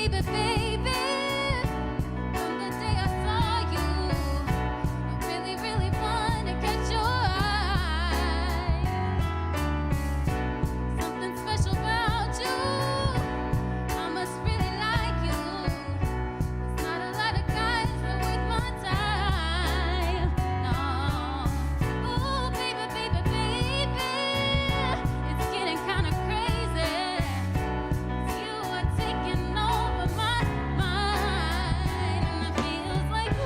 baby, baby. From the day I saw you, I really, really wanted to catch your eye. Something special about you. I must really like you. There's not a lot of guys that waste my time. No. Ooh, baby, baby, baby. It's getting kind of crazy. You are taking over my mind, and it feels like ooh,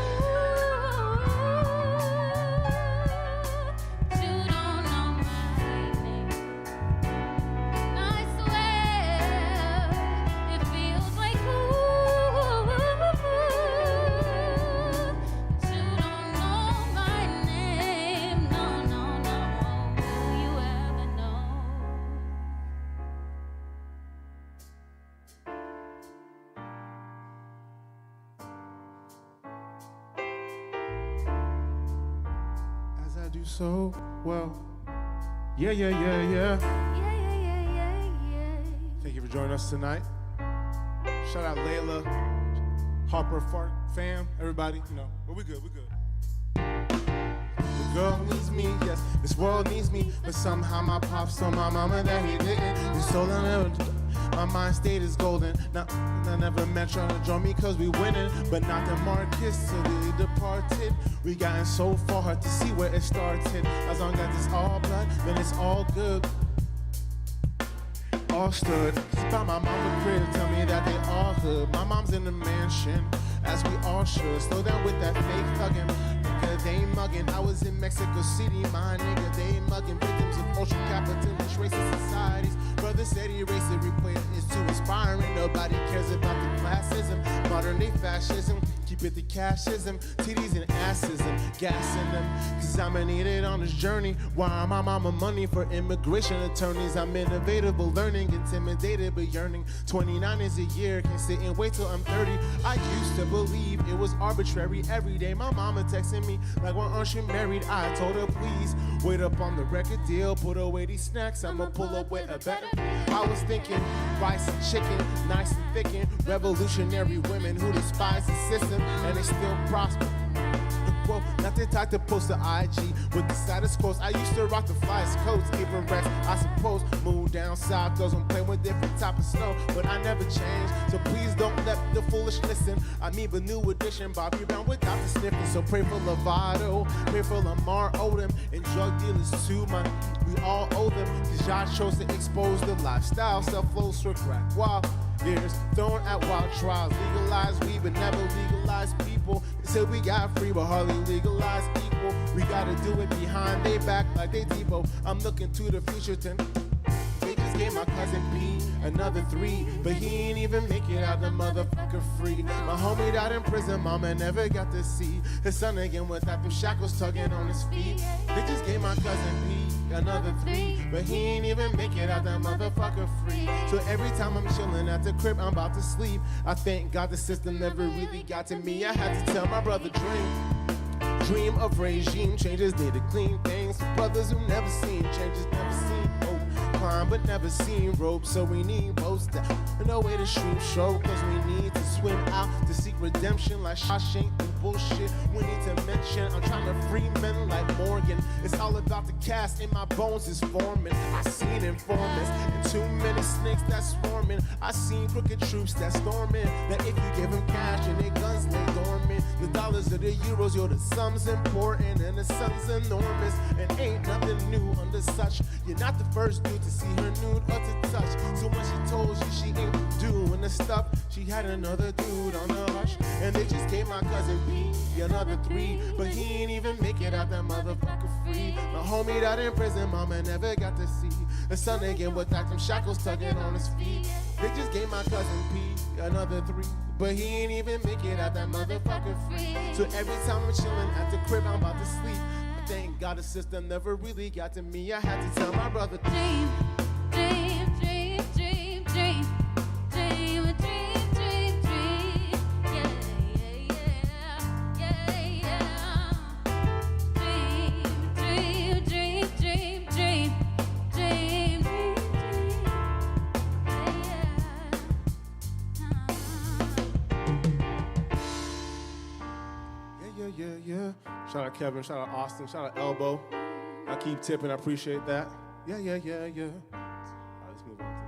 but you don't know my name. I swear, it feels like ooh, but you don't know my name. No, no, no. Will you ever know? As I do so well. Yeah, yeah, yeah, yeah. Yeah, yeah, yeah, yeah, yeah. Thank you for joining us tonight. Shout out Layla, Harper, fam, everybody. You know, but we good, we good. The girl needs me, yes, this world needs me, but somehow my pops told my mama that he didn't. His soul never. My mind state is golden. Now I never met trying to join me cause we winning, but not the Marcus till they departed. We gotten so far to see where it started. As long as it's all blood, then it's all good. All stood by my mama crib, tell me that they all hood. My mom's in the mansion, as we all should. Slow down with that fake thuggin', nigga, they muggin'. I was in Mexico City, my nigga, they muggin'. Victims of ultra capitalist racist societies. Brother said he erased it, replay it, it's too inspiring. Nobody cares about the classism, modern day fascism. Keep it the cashism, titties and assism, gassing them. Cause I'ma need it on this journey. Why my mama money for immigration attorneys? I'm innovative but learning, intimidated but yearning. 29 is a year, can't sit and wait till I'm 30. I used to believe it was arbitrary. Every day my mama texting me like, why aren't you married? I told her please wait up on the record deal, put away these snacks, I'ma pull up with a better. I was thinking rice and chicken, nice and thickin'. Revolutionary women who despise the system and they still prosper. Well, not the type to post the IG with the saddest quotes. I used to rock the flyest coats, even rest, I suppose. Move down south, girls don't play with different type of snow, but I never change. So please don't let the foolish listen. I mean, the new edition, Bobby Brown without the sniffing. So pray for Lovato, pray for Lamar Odom, and drug dealers too, man. We all owe them, cause y'all chose to expose the lifestyle. Self-flows for crack. Wow. Years thrown at wild trials, legalize weed but never legalize people. They said we got free but hardly legalized equal. We gotta do it behind they back like they Depot. I'm looking to the future to. They just gave my cousin B another 3, but he ain't even make it out the motherfucker free. My homie died in prison, mama never got to see his son again without them shackles tugging on his feet. They just gave my cousin B another 3, but he ain't even make it out the motherfucker free. So every time I'm chilling at the crib, I'm about to sleep. I thank God the system never really got to me. I had to tell my brother dream of regime changes, need to clean things. Brothers who never seen changes, never seen hope. Climb but never seen rope, so we need boats down. No way to shoot show, cause we need to swim out to seek redemption like Shawshank and bullshit. We need to mention, I'm trying to free men like Morgan. It's all about the cast in my bones is forming. I seen informants and too many snakes that's swarming. I seen crooked troops that's storming. That if you give them cash and their guns lay dormant, the dollars or the euros, yo, the sum's important and the sum's enormous. And ain't nothing new under such. You're not the first dude to see her nude or to touch. So when she told you she ain't doing the stuff, she had another dude on the hush. And they just gave my cousin B another 3, but he ain't even make it out that motherfucker free. My homie died in prison, mama never got to see the son again without them shackles tugging on his feet. They just gave my cousin P another 3, but he ain't even make it out that motherfucker free. So every time I'm chilling at the crib, I'm about to sleep. But thank God the system never really got to me. I had to tell my brother, Dream, dream, dream, dream, dream, dream, dream, dream, dream. Yeah, yeah, yeah, yeah, yeah. Dream, dream, dream, dream, dream, dream, dream, dream. Yeah, yeah. Shout out Kevin, shout out Austin, shout out Elbow. I keep tipping, I appreciate that. Yeah. All right, let's move on to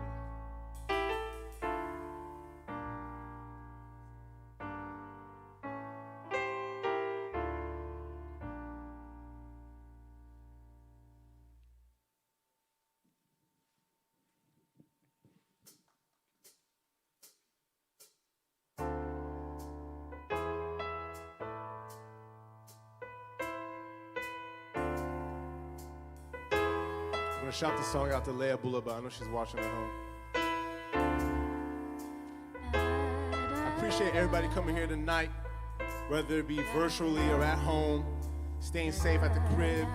I'm gonna shout the song out to Leia Boulevard. I know she's watching at home. I appreciate everybody coming here tonight, whether it be virtually or at home, staying safe at the crib.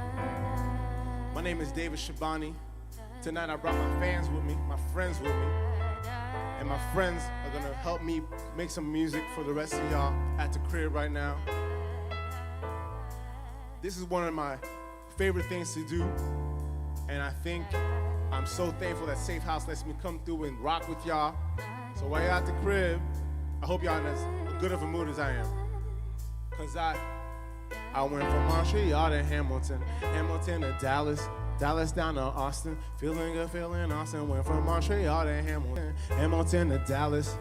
My name is David Shabani. Tonight I brought my fans with me, my friends with me, and my friends are gonna help me make some music for the rest of y'all at the crib right now. This is one of my favorite things to do. And I think I'm so thankful that Safe House lets me come through and rock with y'all. So while you're at the crib, I hope y'all in as good of a mood as I am. Cause I went from Montreal to Hamilton, Hamilton to Dallas, Dallas down to Austin, feeling good, feeling Austin. Went from Montreal to Hamilton, Hamilton to Dallas.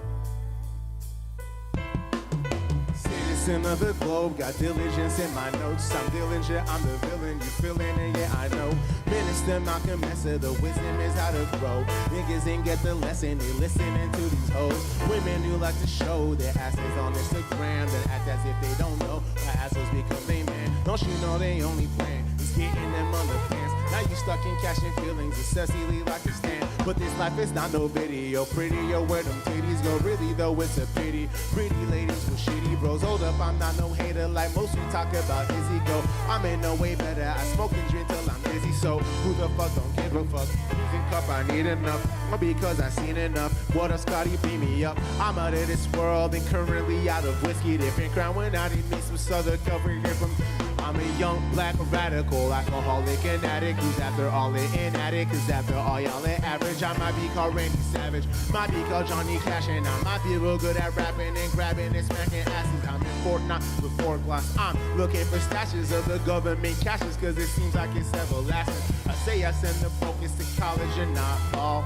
Citizen of the globe, got diligence in my notes. I'm diligent, I'm the villain, you feeling it, yeah I know. Minister Malcolm Messer, the wisdom is how to grow. Niggas ain't get the lesson, they listening to these hoes. Women who like to show their asses on Instagram, that act as if they don't know why assholes become they man. Don't you know they only plan is getting them underpants. Now you stuck in catching feelings, excessively like a stand. But this life is not no video, prettier where them titties go. Really though, it's a pity. Pretty ladies with shitty bros. Hold up, I'm not no hater like most who talk about his ego. I'm in no way better, I smoke and drink till I'm dizzy. So who the fuck don't give a fuck? Using cup, I need enough. Because I seen enough. What up, Scotty, beam me up. I'm out of this world and currently out of whiskey. Different crown when I didn't need some southern cover here from. I'm a young black radical alcoholic and addict who's after all it in addict. Cause after all y'all ain't average, I might be called Randy Savage, might be called Johnny Cash, and I might be real good at rapping and grabbing and smacking asses. I'm in Fort Knox with 4 glass. I'm looking for stashes of the government cashes cause it seems like it's everlasting. I say I send the focus to college and not all.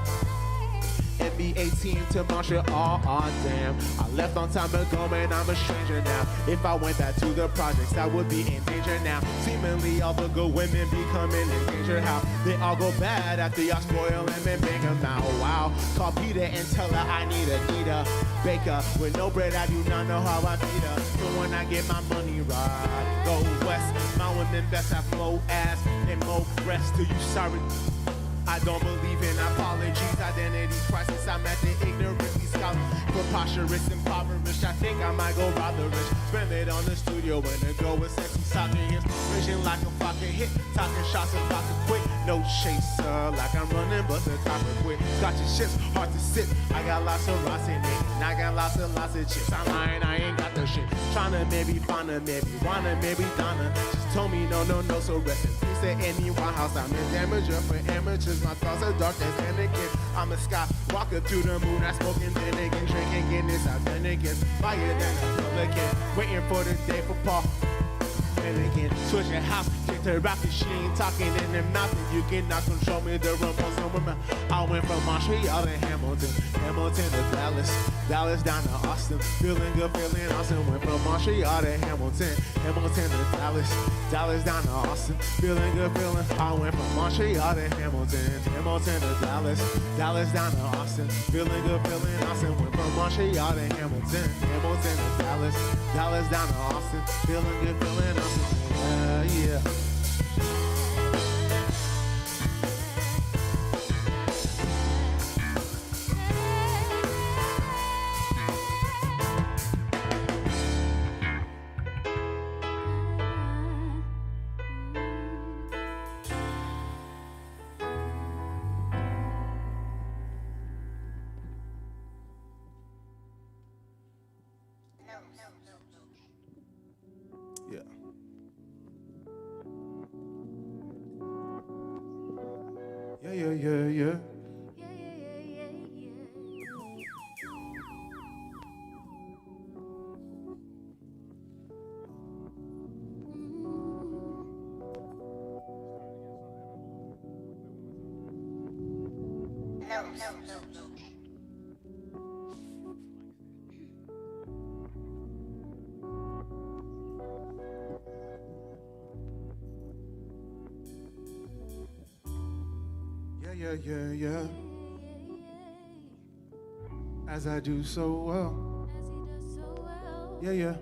NBA team to Montreal, aw damn. I left on time ago, man, I'm a stranger now. If I went back to the projects, I would be in danger now. Seemingly all the good women becoming in danger. How they all go bad after y'all spoil them and bang them out. Wow, call Peter and tell her I need a baker. With no bread, I do not know how I feed her. So when I get my money right, go west. My women best have more ass and more breasts. To you, sorry. I don't believe in apologies, identity crisis. I'm at the ignorantly scholar, preposterous, impoverished. I think I might go rob the rich, spend it on the studio when the girl with sexy soccer inspiration like a vodka hit, talking shots and vodka quick. No chaser, like I'm running, but the copper quit. Got your shit's hard to sip. I got lots of rocks in it, and I got lots of chips. I'm lying, I ain't got the shit. Tryna maybe find her, maybe wanna, maybe Donna. Just told me no, so rest in peace at any White House. I'm a damager for amateurs. My thoughts are dark as Anakin. I'm a skywalker through the moon. I smoking Finnegan, drinking Guinness. I've been against fire than a pelican. Waiting for the day for Paul. And again, switch your house, kicked her out, she ain't talking in her mouth. And you cannot control me, the rumble somewhere. I went from Montreal to Hamilton, Hamilton to Dallas, Dallas down to Austin, feeling good, feeling awesome. Went from Montreal to Hamilton, Hamilton to Dallas, Dallas down to Austin, feeling good, feeling. I went from Montreal to Hamilton, Hamilton to Dallas, Dallas down to Austin, feeling good, feeling awesome. Went from Montreal to Hamilton, Hamilton to Dallas, Dallas down to Austin, feeling good, feeling awesome. Yeah. Yeah. Yeah. Yeah. As I do so well. As he does so well. Yeah.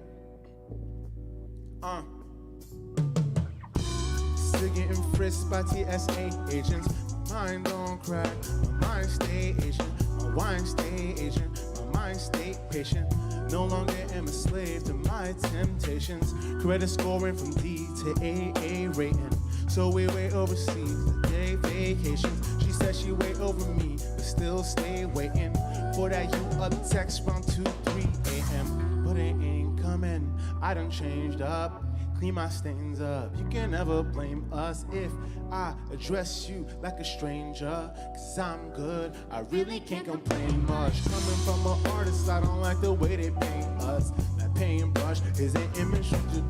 Still getting frisked by TSA agents. My mind don't crack. My mind stay Asian. My wine stay Asian. My mind stay patient. No longer am a slave to my temptations. Credit scoring from D to AA rating. So we way overseas, the day vacations. She said she wait over me, but still stay waiting for that you up text from 2, 3 a.m. But it ain't coming, I done changed up, clean my stains up. You can never blame us if I address you like a stranger. Cause I'm good, I really can't complain much. Coming from an artist, I don't like the way they paint us. That paintbrush is an image of the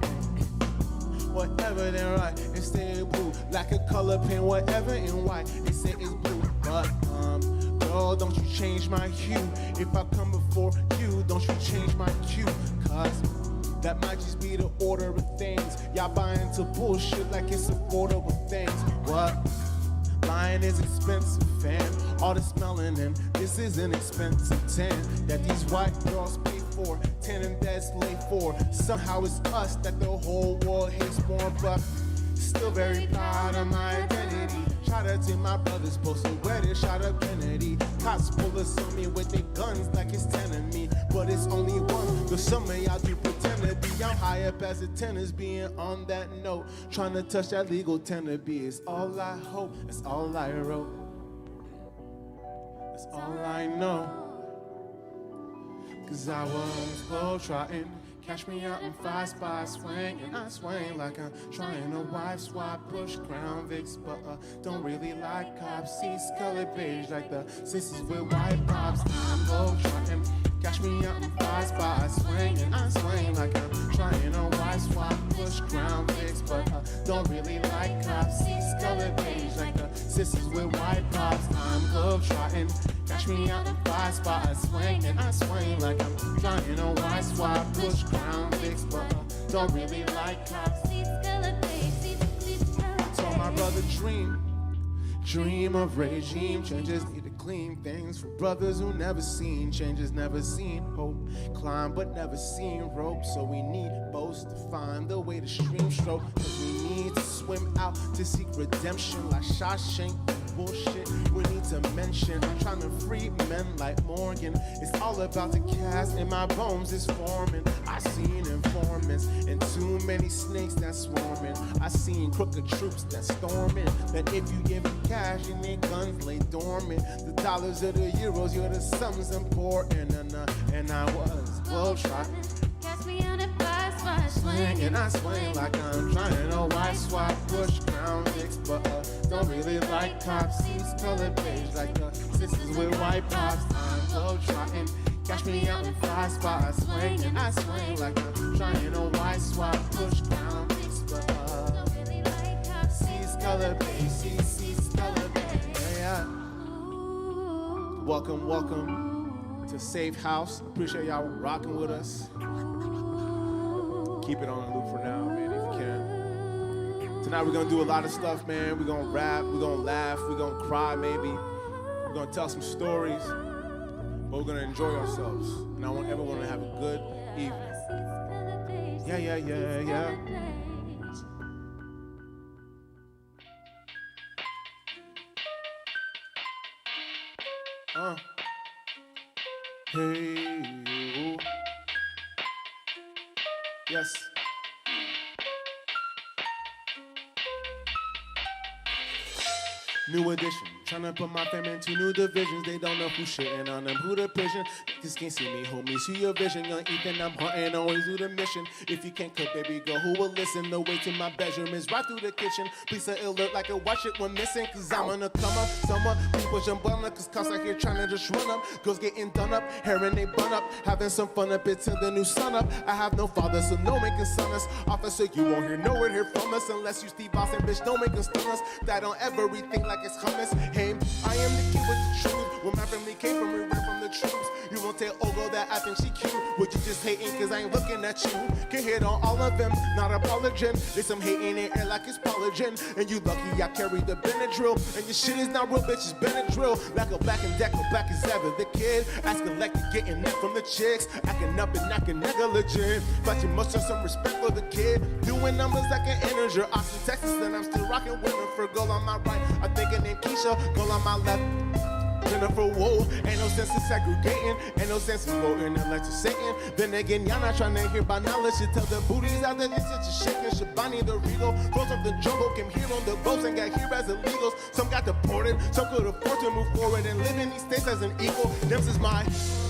whatever they write, it stay blue. Like a color pen, whatever in white, it say it's blue. But girl, don't you change my hue. If I come before you, don't you change my cue. Cause that might just be the order of things. Y'all buy into bullshit like it's affordable things. What? Lying is expensive, fam. All this melanin, this is an expensive tan that these white girls pay for, 10 and that's late for. Somehow it's us that the whole world hates more, but still very proud of my identity. Try to take my brother's posted where they shot up Kennedy. Cops pull us on me with their guns like it's 10 of me, but it's only one. But some of y'all do pretend to be. I'm high up as a tennis, being on that note, trying to touch that legal tender B. It's all I hope, it's all I wrote. That's all I know. Cause I was globe-trotting. Catch me out in 5 spots, swing, and I swing like I'm trying to wife swap, push Crown Vicks, but don't really like cops. Seats colored beige like the sisters with white pops. I'm globe-trotting. Catch me out in 5 spots, swing, and I swing like I'm trying to wife swap, push Crown Vicks, but don't really like cops. Seats colored beige like the sisters with white pops. I'm globe-trotting. Catch me out in 5 spots, swing, and I swing like I'm trying to white swap, push Crown Vicks, but don't really like cops. Told my brother dream of regime changes. Need to clean things for brothers who never seen changes, never seen hope climb, but never seen rope. So we need boats to find the way to stream stroke. Cause we need to swim out to seek redemption like Shawshank. Bullshit we need to mention. I'm trying to free men like Morgan. It's all about the cast and my bones is forming. I seen informants and too many snakes that's swarming. I seen crooked troops that's storming. That if you give them cash and their guns lay dormant. The dollars or the euros, you're the sums important. And I was globe-trotting. Catch me out in 5 spots, swing, And I swing like I'm trying to white swap, push Crown Vicks, but don't really like cops. Seats colored beige like the sisters with white pops. I'm globe-trotting. Catch me out in 5 spots, swing, and I swing like I'm trying to white swap, push Crown Vicks, but don't really like cops. seats colored beige, seats colored beige. Yeah. Welcome to Safe House. Appreciate y'all rocking with us. Keep it on the loop for now, man, if you can. Tonight we're gonna do a lot of stuff, man. We're gonna rap, we're gonna laugh, we're gonna cry maybe. We're gonna tell some stories, but we're gonna enjoy ourselves. And I want everyone to have a good evening. Yeah. Hey, you. Yes. New edition. Tryna put my fam into new divisions. They don't know who's shitting on them, who the pigeon. Just can't see me, homie. See your vision. Young Ethan, I'm hunting, always do the mission. If you can't cook, baby girl, who will listen? The way to my bedroom is right through the kitchen. Please say it'll look like a watch it when missing. Cause I'm gonna come up, summer. People jump on up, cause cops out here trying to just run up. Girls getting done up, hair and they bun up. Having some fun up until the new sun up. I have no father, so no one can son us. Officer, you won't hear no word here from us. Unless you Steve Austin, bitch, don't make us stun us. That on everything like it's hummus. came. I am the kid with the truth. Where my family came from, we ran from the troops. You won't tell Ogo that I think she cute. Would you just hating cause I ain't looking at you? Can hit on all of them, not apologizing. There's some hate in the air like it's polygen. And you lucky I carry the Benadryl. And your shit is not real, bitch, it's Benadryl. Like a black and decker, black as ever. The kid, asking like to getting that from the chicks. Acting up and acting negligent. But you must have some respect for the kid. Doing numbers like an integer. Austin, Texas, and I'm still rocking women for girl on my right. I think her name Keisha, girl on my left. Jennifer, whoa, ain't no sense in segregating, ain't no sense in voting elected Satan. Then again, y'all not trying to hear by knowledge. You tell the booties out there, this shit is shaking. Shabani the Regal, rose from the jungle, came here on the boats and got here as illegals. Some got deported, some could afford to move forward and live in these states as an equal. Them is my,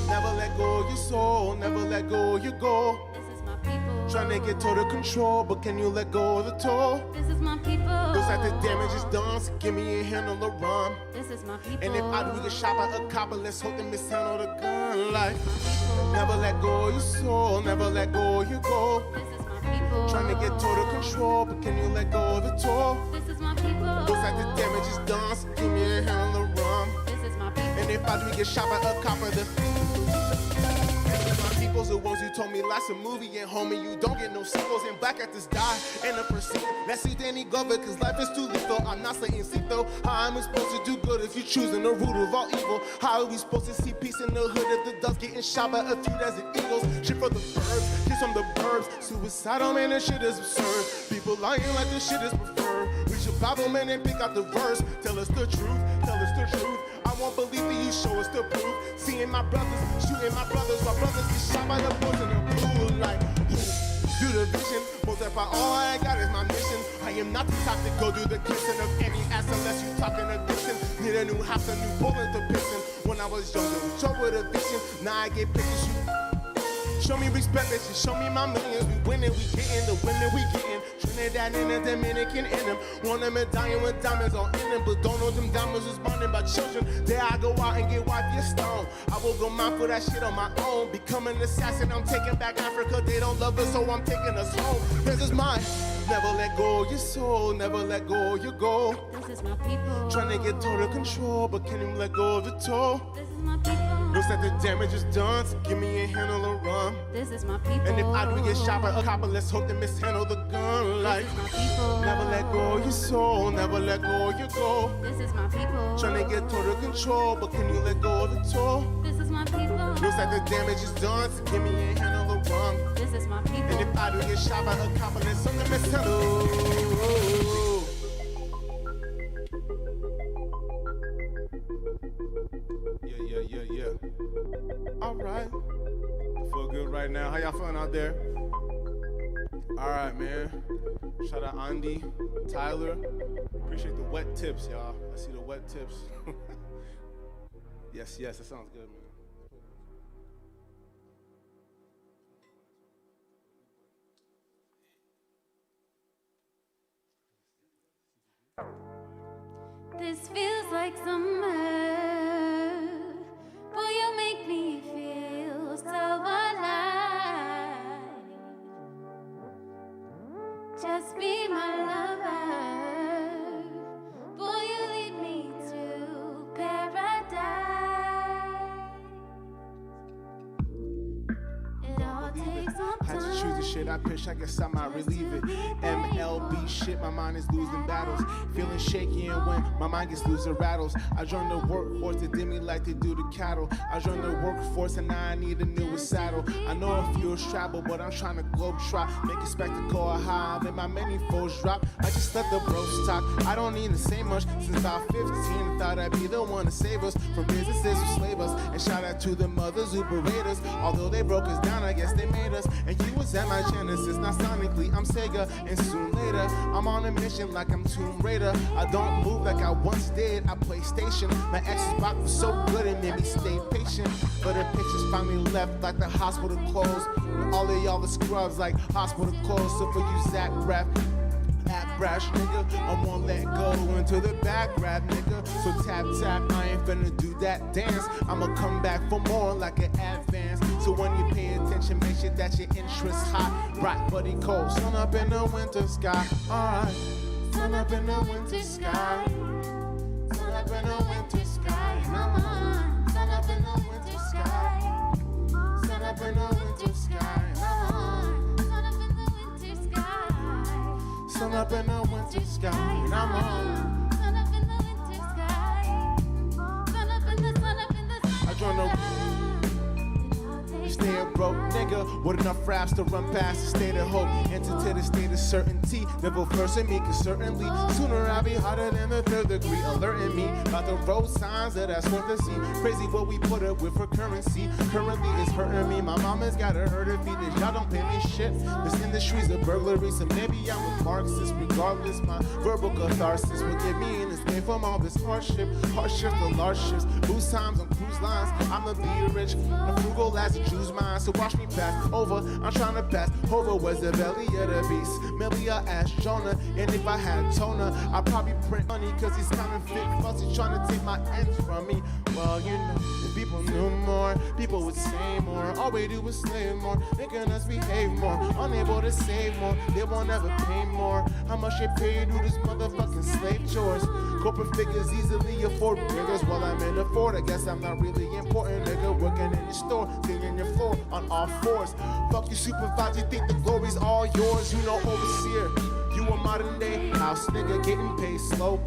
never let go your soul, never let go your goal. This is my people. Trying to get total control, but can you let go of the toll? This is my people. Looks like the damage is done, so give me a hand on the run. This is my people. And if I do get shot by a copper, let's hope they mishandle the gun. Like, never let go of your soul, never let go of your goal. This is my people. Trying to get total control, but can you let go of the toll? This is my people. Looks like the damage is done, so give me a hand on the run. This is my people. And if I do get shot by a copper, then my people's the ones who told me last a movie and homie, you don't get no sequels. And black actors die in the pursuit. Let's see Danny Glover, cause life is too lethal. I'm not saying see though. How am I supposed to do good if you choosing the root of all evil? How are we supposed to see peace in the hood if the dust getting shot by a few desert eagles? Shit for the birds, kiss from the burbs. Suicidal man, this shit is absurd. People lying like this shit is preferred. Reach a Bible man and pick out the verse. Tell us the truth, tell us the truth. I won't believe that you show us the proof. Seeing my brothers, shooting my brothers, while brothers get shot by the boys in the blue light. Do the vision, multiply all I got is my mission. I am not the type to go do the kissing of any ass unless you talking addiction. Need a new house, a new bullet to piston. When I was younger, we drove with a vision. Now I get pictures. Show me respect, that you show me my millions. We winning, we getting the women we getting. Trinidad and the Dominican in them. Want a medallion with diamonds on in them, but don't know them diamonds was bonded by children. There I go out and get wiped your stone. I will go mine for that shit on my own. Become an assassin, I'm taking back Africa. They don't love us, so I'm taking us home. This is mine. Never let go of your soul, never let go of your goal. This is my people. Trying to get total control, but can you let go of the toll? This is my people. Looks like the damage is done, so give me a hand on the run. This is my people. And if I do get shot by a copper, let's hope they mishandle the gun. Like, this is my people. never let go of your soul, never let go of your goal. This is my people. Trying to get total control, but can you let go of the toll? This is my people. Looks like the damage is done, so give me a hand on the run. This is my people. And if I do get shot by a copper, let's hope they mishandle. Yeah. All right. Feel good right now. How y'all feeling out there? All right, man. Shout out Andy, Tyler. Appreciate the wet tips, y'all. I see the wet tips. Yes, that sounds good, man. This feels like summer. Boy, you make me feel so alive. Just be my lover. Boy, you lead me to paradise. It all takes some time. Had to choose the shit I pitch, I guess I might relieve it. MLB shit, my mind is losing battles. Feeling shaky and when my mind gets loose, it rattles. I joined the workforce, they did me like they do the cattle. I joined the workforce and now I need a newest saddle. I know a few travel, but I'm trying to globe trot. Make a spectacle of how I let my many foes drop. I just let the bros talk. I don't need to say much. Since about 15, thought I'd be the one to save us from businesses who slave us. And shout out to the mothers who berate us. Although they broke us down, I guess they made us. And you was at my Genesis, not sonically, I'm Sega. And soon later, I'm on a mission like I'm Tomb Raider. I don't move like I once did, I play station. My Xbox was so good it made me stay patient. But the pictures finally left like the hospital closed. And all of y'all the scrubs like hospital closed. So for you Zach Rap, act brash nigga, I'm gonna let go into the back rap nigga. So tap, I ain't finna do that dance. I'ma come back for more like an advance. So when you pay attention, make sure that your interest hot. Bright buddy cold, sun up in the winter sky. Alright, sun up in the winter sky. Sun up in the winter sky. Come on, sun up in the winter sky. Sun up in the winter sky. Come on, sun up in the winter sky. sun up in the winter sky. Come on. Sun up in the winter sky. Sun up in the sun up in the sun. I joined the stay a broke nigga with enough raps to run past the state of hope. Enter to the state of certainty. Devil first in me, cause certainly sooner I'll be hotter than the third degree. Alerting me about the road signs that I swear to see. Crazy what we put up with for currency. Currently it's hurting me. My mama's got her hurt feet. That y'all don't pay me shit. This industry's a burglary, so maybe I'm a Marxist. Regardless, my verbal catharsis will get me in escape from all this hardship. Hardship for large ships. Boost times on cruise lines. I'ma be rich. The frugal as a Jew's mind. So watch me pass over. I'm trying to pass over. Was the belly of the beast. Melia asked Jonah. And if I had toner, I'd probably print money. Cause he's counterfeit fussy trying to take my ends from me. Well, you know, if people knew more, people would say more. All we do is slave more, making us behave more. Unable to save more, they won't ever pay more. How much they pay to do this motherfucking slave chores? Corporate figures easily afford niggas while I'm in the Ford. I guess I'm not really important, nigga. Working in the store, singing your floor on all fours. Fuck you, supervisor, you think the glory's all yours? You know, overseer, you a modern day house nigga getting paid slow.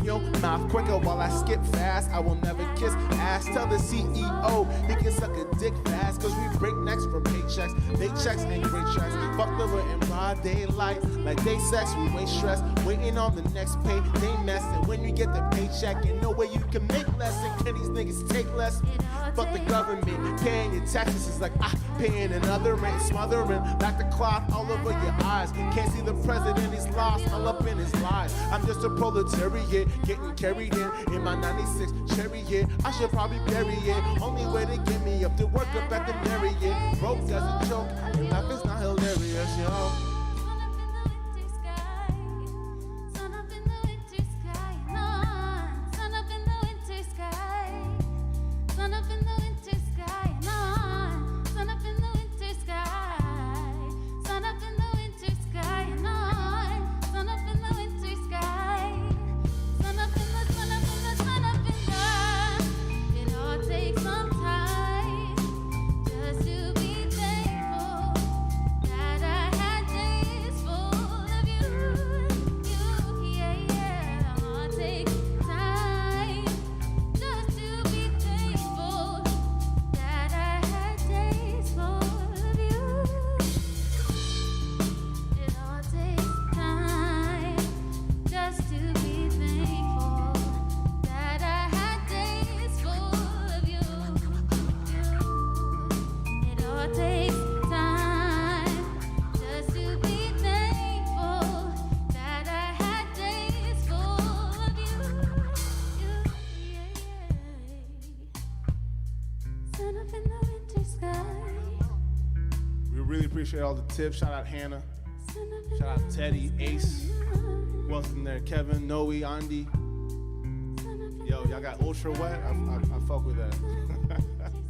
Your mouth quicker while I skip fast. I will never kiss ass. Tell the CEO he can suck a dick fast. Cause we break necks for paychecks. Paychecks ain't great checks. Fuck liver in broad daylight. Like day sex, we waste stress. Waiting on the next pay. They messing. When you get the paycheck, you know where you can make less. And can these niggas take less? Fuck the government. Paying your taxes is like paying another rent. Smothering like the cloth all over your eyes. Can't see the president, he's lost all up in his lies. I'm just a proletariat. Getting carried in my 96 Chariot. I should probably bury it. Only way to get me up to work up at the Marriott. Broke as a joke, and life is not hilarious, yo. Sun up in the winter sky. Sun up in the winter sky. Sun up in the winter sky. Sun up in the winter sky. Sun up in the winter sky. Sun up in the winter sky. Sun up in the sun up in the sun up in the. It all takes some time just to be thankful that I had days full of you, yeah. It all takes time just to be thankful that I had days full of you. It all takes time just to be thankful that I had days full of you. It all takes time just to be thankful that I had days full of you. Sun up in the winter sky. We really appreciate all the tips. Shout out Hannah. Sun up in Shout out the Teddy, Ace. sky. Who else in there? Kevin, Noe, Andy. Sun up in Yo, y'all got ultra wet? I fuck with that. the winter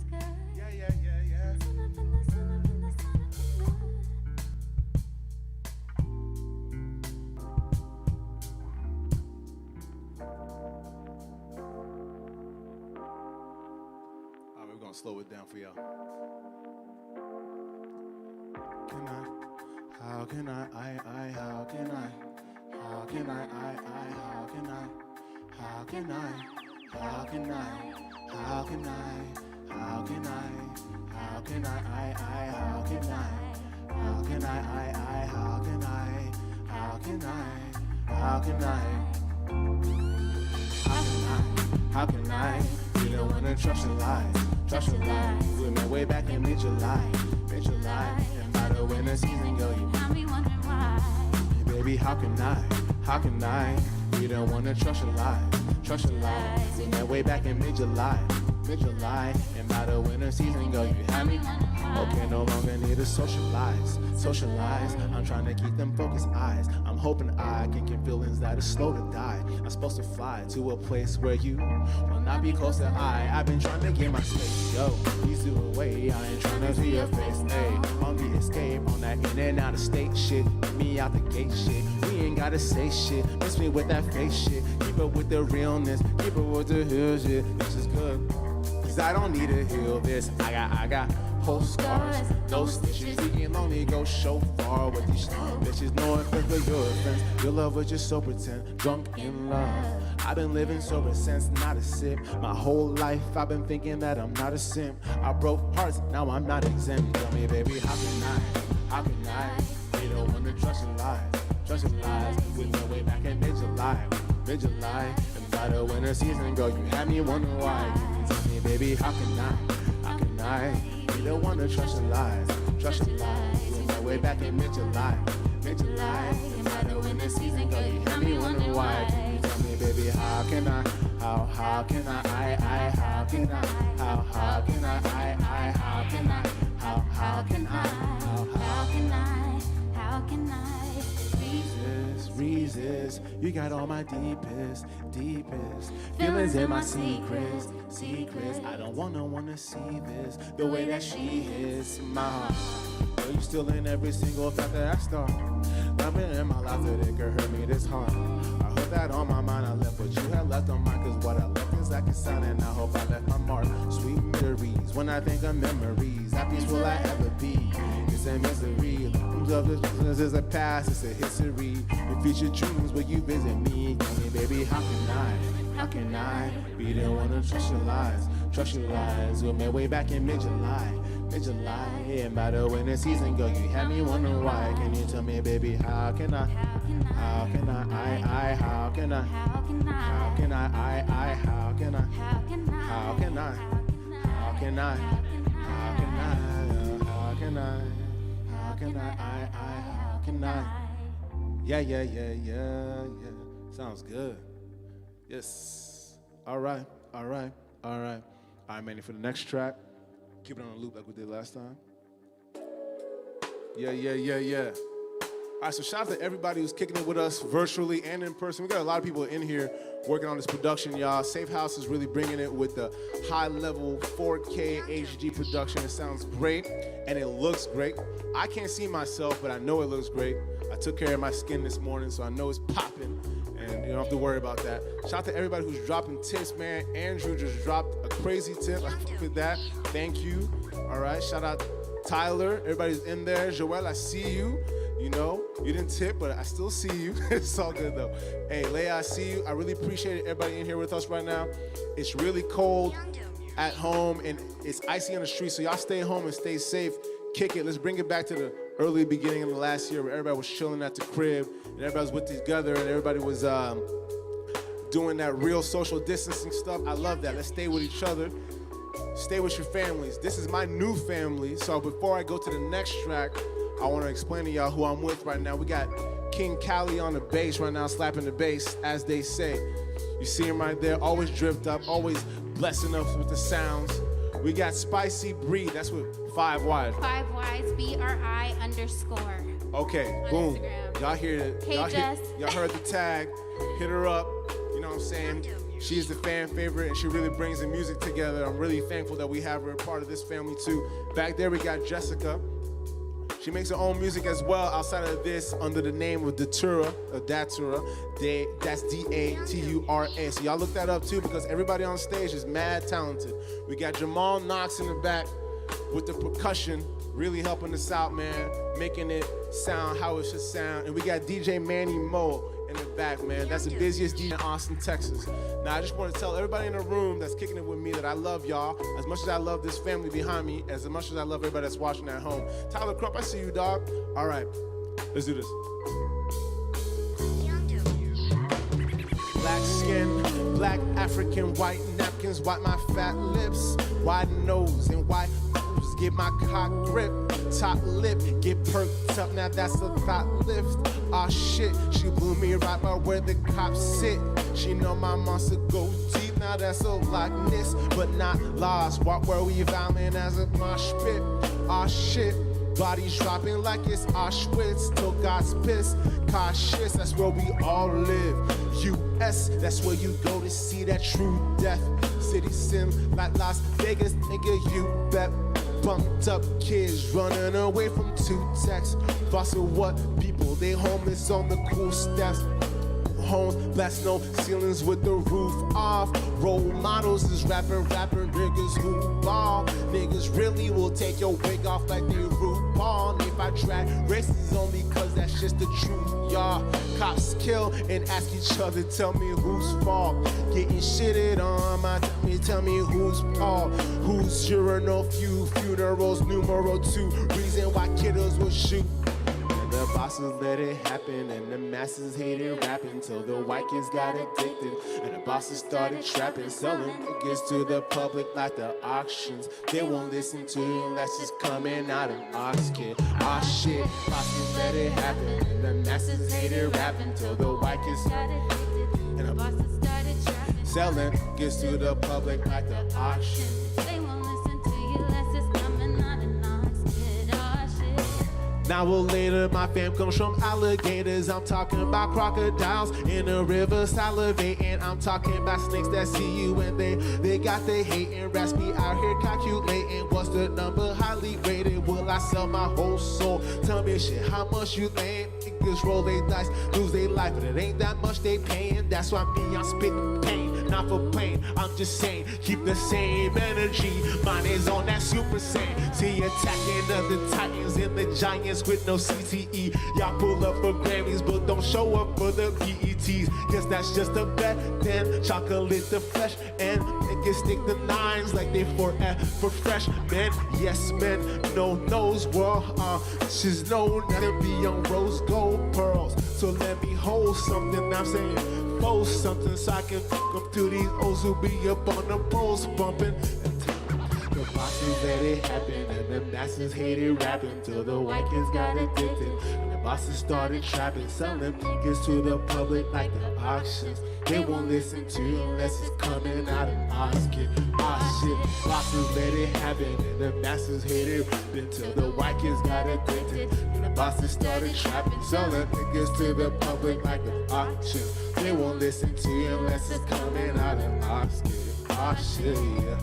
sky. Yeah. Sun up in the sun up in the sun up in the. All right, we're gonna slow it down for y'all. How can I, how can I, how can I, how can I, how can I, how can I, how can I, how can I, how can I, how can I, how can I, how can I, how can I, how can I, how can I, you don't wanna trust your lies, trust your lies. We met way back in mid-July, and by the winter season, yo, you Got me wondering why. baby, how can I? You don't wanna trust your lies, We met way back in mid-July, and by the winter season, yo, you had me. Okay, no longer need to socialize. I'm trying to keep them focused eyes. I'm hoping I can get feelings that are slow to die. I'm supposed to fly to a place where you will not be close to I've been trying to get my space, yo. Please do away, I ain't trying to see your face, hey. On the escape, on that in and out of state shit. Get me out the gate shit. We ain't gotta say shit. Miss me with that face shit. Keep up with the realness. Keep up with the real shit. This is good. Cause I don't need to heal this. I got whole scars. No stitches. We can only go so far with these bitches. No offense for your offense. Your love was just so pretend. Drunk in love. I've been living sober since not a sip. My whole life I've been thinking that I'm not a simp. I broke hearts, now I'm not exempt. Tell me, baby, how can I be the one to trust your lies? Trust your lies. We went way back in mid-July. And by the winter season, girl, you had me wondering why. Tell me, baby, how can I be the one to trust your lies? Trust your lies. We went way back in mid-July. And by the winter season, girl, you had me wondering why. Tell me, baby, how can I, how can I, how can I, how can I, how can I, how can I resist? You got all my deepest feelings in my secrets. I don't want no one to see this the way that she is. My heart, girl, you still in every single thought that I start. Nothing in my life that it could hurt me this hard. I hope that on my mind I left what you had left on mine. Cause what I left is like a sign, and I hope I left my mark. Sweet memories, when I think of memories, how peace will I ever be? It's a misery. This is a past, it's a history. The future dreams where you visit me. Tell me, baby, how can I be the one to trust your lies? Trust your lies. We met way back in mid-July. And by the winter season, girl, you had me wondering why. Can you tell me, baby, how can I, how can I, how can I, how can I, how can I, how can I, how can I, how can I, how can I, how can I? Yeah. Sounds good. Yes. All right, Manny, for the next track, keep it on a loop like we did last time. Yeah. All right, so shout out to everybody who's kicking it with us virtually and in person. We got a lot of people in here working on this production, y'all. Safe House is really bringing it with the high-level 4K HD production. It sounds great, and it looks great. I can't see myself, but I know it looks great. I took care of my skin this morning, so I know it's popping, and you don't have to worry about that. Shout out to everybody who's dropping tips, man. Andrew just dropped a crazy tip. I fuck with that. Thank you. All right, shout out Tyler. Everybody's in there. Joel, I see you. You know, you didn't tip, but I still see you. It's all good, though. Hey, Leia, I see you. I really appreciate everybody in here with us right now. It's really cold at home, and it's icy on the street, so y'all stay home and stay safe. Kick it. Let's bring it back to the early beginning of the last year where everybody was chilling at the crib, and everybody was with together, and everybody was doing that real social distancing stuff. I love that. Let's stay with each other. Stay with your families. This is my new family, so before I go to the next track, I want to explain to y'all who I'm with right now. We got King Cali on the bass right now, slapping the bass, as they say. You see him right there, always drift up, always blessing us with the sounds. We got Spicy Breed, that's with 5 Ys. 5 Ys, BRI_. Okay, on boom. Instagram. Y'all hear it. Hey, Jess. Y'all heard the tag. Hit her up. You know what I'm saying? She's the fan favorite, and she really brings the music together. I'm really thankful that we have her a part of this family, too. Back there, we got Jessica. She makes her own music as well outside of this under the name of Datura, that's D-A-T-U-R-A. So y'all look that up too, because everybody on stage is mad talented. We got Jamal Knox in the back with the percussion, really helping us out, man, making it sound how it should sound. And we got DJ Manny Mo in the back, man. That's the busiest DJ in Austin, Texas. Now, I just want to tell everybody in the room that's kicking it with me that I love y'all as much as I love this family behind me, as much as I love everybody that's watching at home. Tyler Crump, I see you, dog. All right, let's do this. Black skin, black African, white napkins, wipe my fat lips, wide nose and white nose, get my cock grip, top lip, get perked up, now that's a thought lift. Aw shit, she blew me right by where the cops sit. She know my monster go deep, now that's a likeness, but not lost. What were we violent as a mosh pit? Aw shit. Bodies dropping like it's Auschwitz till God's pissed. Cautious, that's where we all live. U.S., that's where you go to see that true death. City sim like Las Vegas, nigga, you bet. Bumped up kids running away from two texts. Thoughts of what people, they homeless on the cool steps. Homes, blast no ceilings with the roof off. Role models is rapper niggas who ball. Niggas really will take your wig off like they RuPaul. If I track races only cause that's just the truth, y'all. Cops kill and ask each other, tell me whose fault. Getting shitted on, tell me who's Paul. Who's urinal, funerals, numero 2. Reason why kiddos will shoot. The bosses let it happen and the masses hated rapping till the white kids got addicted and the bosses started trapping, selling tickets to the public like the auctions. They won't listen to you unless it's coming out of Ox Kid. Aw shit, bosses let it happen and the masses hated rapping till the white kids got addicted and the bosses started trapping, selling tickets to the public like the auctions. They won't listen to you unless it's coming out of Ox Kid. Aw shit. An hour later, my fam comes from alligators. I'm talking about crocodiles in the river salivating. I'm talking about snakes that see you and they got the hating. Rats be out here calculating what's the number highly rated. Will I sell my whole soul? Tell me shit, how much you laying? Niggas roll they dice, lose they life, but it ain't that much they paying. That's why me, I'm spitting pain, not for pain. I'm just saying, keep the same energy. Mine is on that Super Saiyan. See attacking other titans and the giants with no CTE. Y'all pull up for Grammys, but don't show up for the BETs. Guess that's just a bet. Then chocolate the flesh and niggas stick the nines like they for fresh men. Yes, men, no nose world. She's no nothing beyond rose gold pearls. So let me hold something. I'm saying, hold something so I can fuck up to these O's who be up on the poles bumping. The bosses let it happen and the masses hated rapping till the white kids got addicted and the bosses started trapping, selling tickets to the public like the auctions. They won't listen to you unless it's coming out of Ox Kid. Ah shit, bosses let it happen and the masses hated rapping till the white kids got addicted and the bosses started trapping, selling tickets to the public like the auctions. They won't listen to you unless it's coming out of Ox Kid. Ah shit, yeah.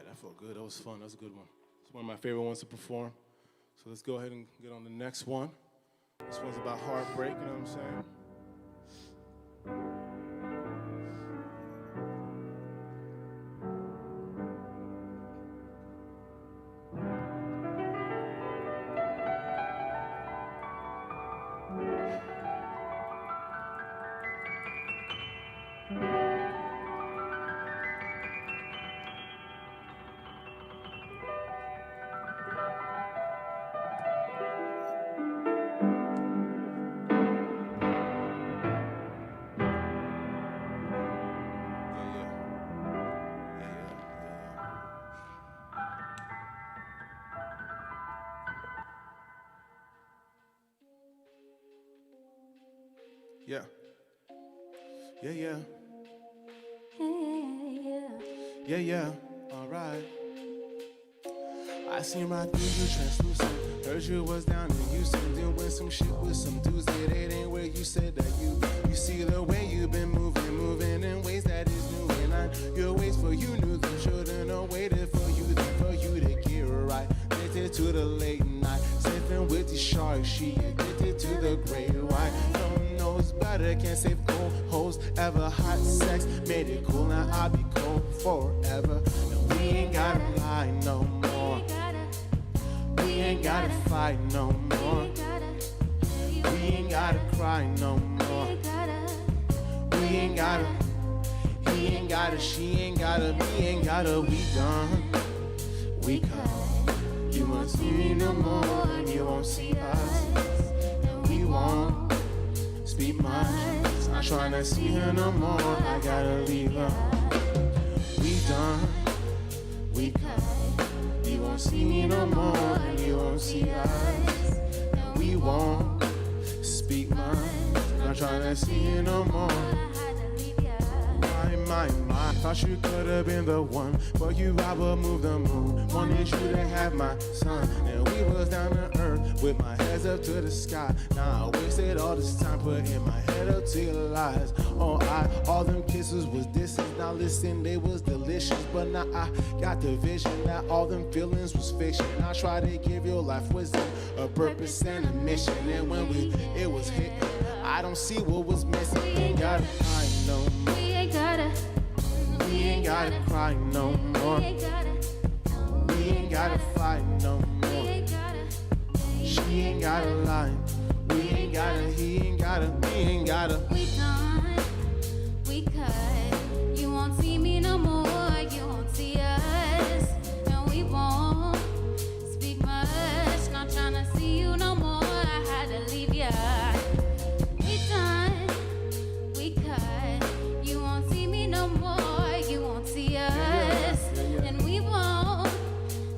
That felt good. That was fun. That was a good one. It's one of my favorite ones to perform. So let's go ahead and get on the next one. This one's about heartbreak, you know what I'm saying? Yeah. Yeah. Yeah, yeah. All right. I seen right through you translucent. Heard you was down in Houston, doing some shit with some dudes that it ain't where you said that you see the way you've been moving in ways that is new. And your ways for you knew them shouldn't have waited for you to get right. Addicted to the late night, sipping with the sharks. She addicted to the great white. Knows better, can't save cold hoes ever. Hot sex made it cool, now I'll be cold forever. And we ain't gotta lie no more. We ain't gotta fight no more. We ain't gotta cry no more. We ain't gotta, he ain't gotta, she ain't gotta, me ain't gotta. We done, we come. You won't see me no more, and you won't see us, and we won't speak much. Not trying to see her no more, I gotta leave her. We done, we come. You won't see me no more, and you won't see see us, and we won't speak much. Not trying to see you no more. My, thought you could have been the one. For you, I would move the moon. Wanted you to have my son. And we was down to earth with my heads up to the sky. Now I wasted all this time putting my head up to your lies. All them kisses was distance. Now listen, they was delicious. But now I got the vision that all them feelings was fiction. I tried to give your life wisdom, a purpose and a mission. And when it was hitting, I don't see what was missing. We ain't gotta cry no more. We ain't gotta cry no more. We ain't gotta fight no more. She ain't gotta lie. We ain't gotta, he ain't gotta, we ain't gotta. We done, we cut. You won't see me no more. You won't see us. No, we won't speak much. Not trying to see you no more. I had to leave ya. We done, we cut. You won't see me no more. You won't see us. And we won't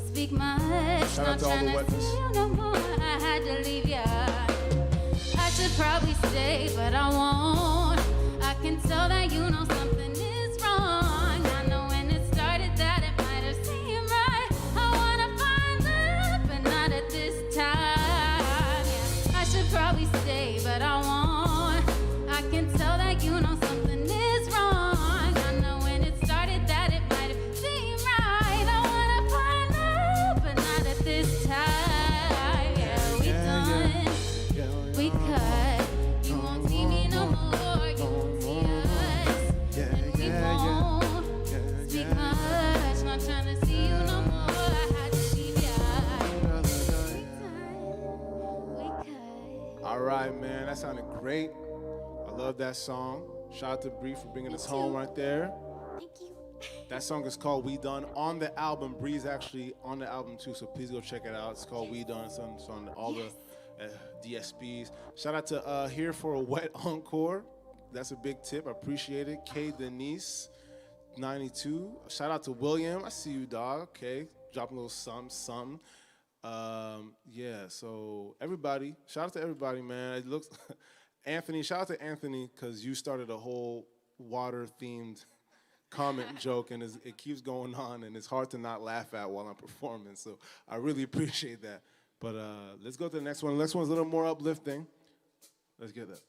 speak much. Not trying to see you no more. I had to leave ya. I should probably stay, but I won't. I can tell that you know something is wrong. I know when it started that it might have seemed right. I wanna find love, but not at this time. Yeah, I should probably stay, but I won't. I can tell that you know something is wrong. I know when it started that it might have seemed right. I wanna find love, but not at this time. Yeah, we done. We cut. You won't see me no more. You won't see us. And we won't speak much. Not trying to see you no more. I had to leave ya. We cut. All right, man, that sounded great. I love that song. Shout out to Bree for bringing us home right there. Thank you. That song is called We Done on the album. Bree's actually on the album too, so please go check it out. It's called We Done. It's on all the DSPs. Shout out to Here for a Wet Encore. That's a big tip. I appreciate it. K Denise 92. Shout out to William. I see you, dog. Okay, dropping a little something. Yeah. So everybody, shout out to everybody, man. It looks. Anthony, shout out to Anthony because you started a whole water-themed comment joke, and it keeps going on, and it's hard to not laugh at while I'm performing. So I really appreciate that. But let's go to the next one. The next one's a little more uplifting. Let's get that.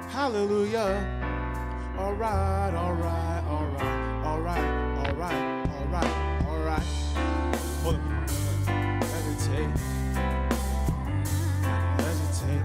Hallelujah. All right, all right, all right, all right, all right, all right, all right. Hold on. Hesitate. Hesitate.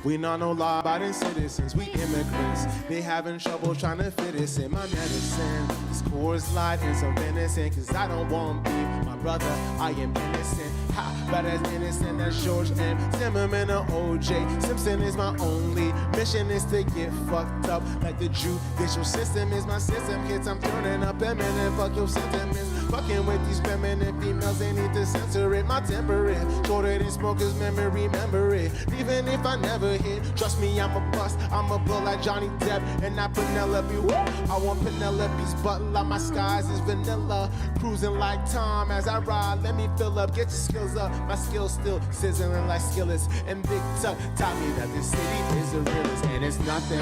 We not no law-abiding citizens, we immigrants. They having trouble trying to fit us in my medicine. This Coors Light and some venison, cause I don't want beef. My brother, I am innocent. Ha, but as innocent as George M. Zimmerman or O.J. Simpson is my only mission is to get fucked up. Like the judicial system is my system. Kids, I'm turning up a minute, fuck your sentiments. Fucking with these feminine females, they need to censor it. My temper is shorter than smoker's memory, remember it. Even if I never hit, trust me, I'm a bust. I'm a blow like Johnny Depp and not Penelope. Woo! I want Penelope's butt like my skies is vanilla. Cruising like Tom as I ride, let me fill up, get your skills up. My skills still sizzling like skillets. And Big Tuck taught me that this city is the realest. And it's nothing,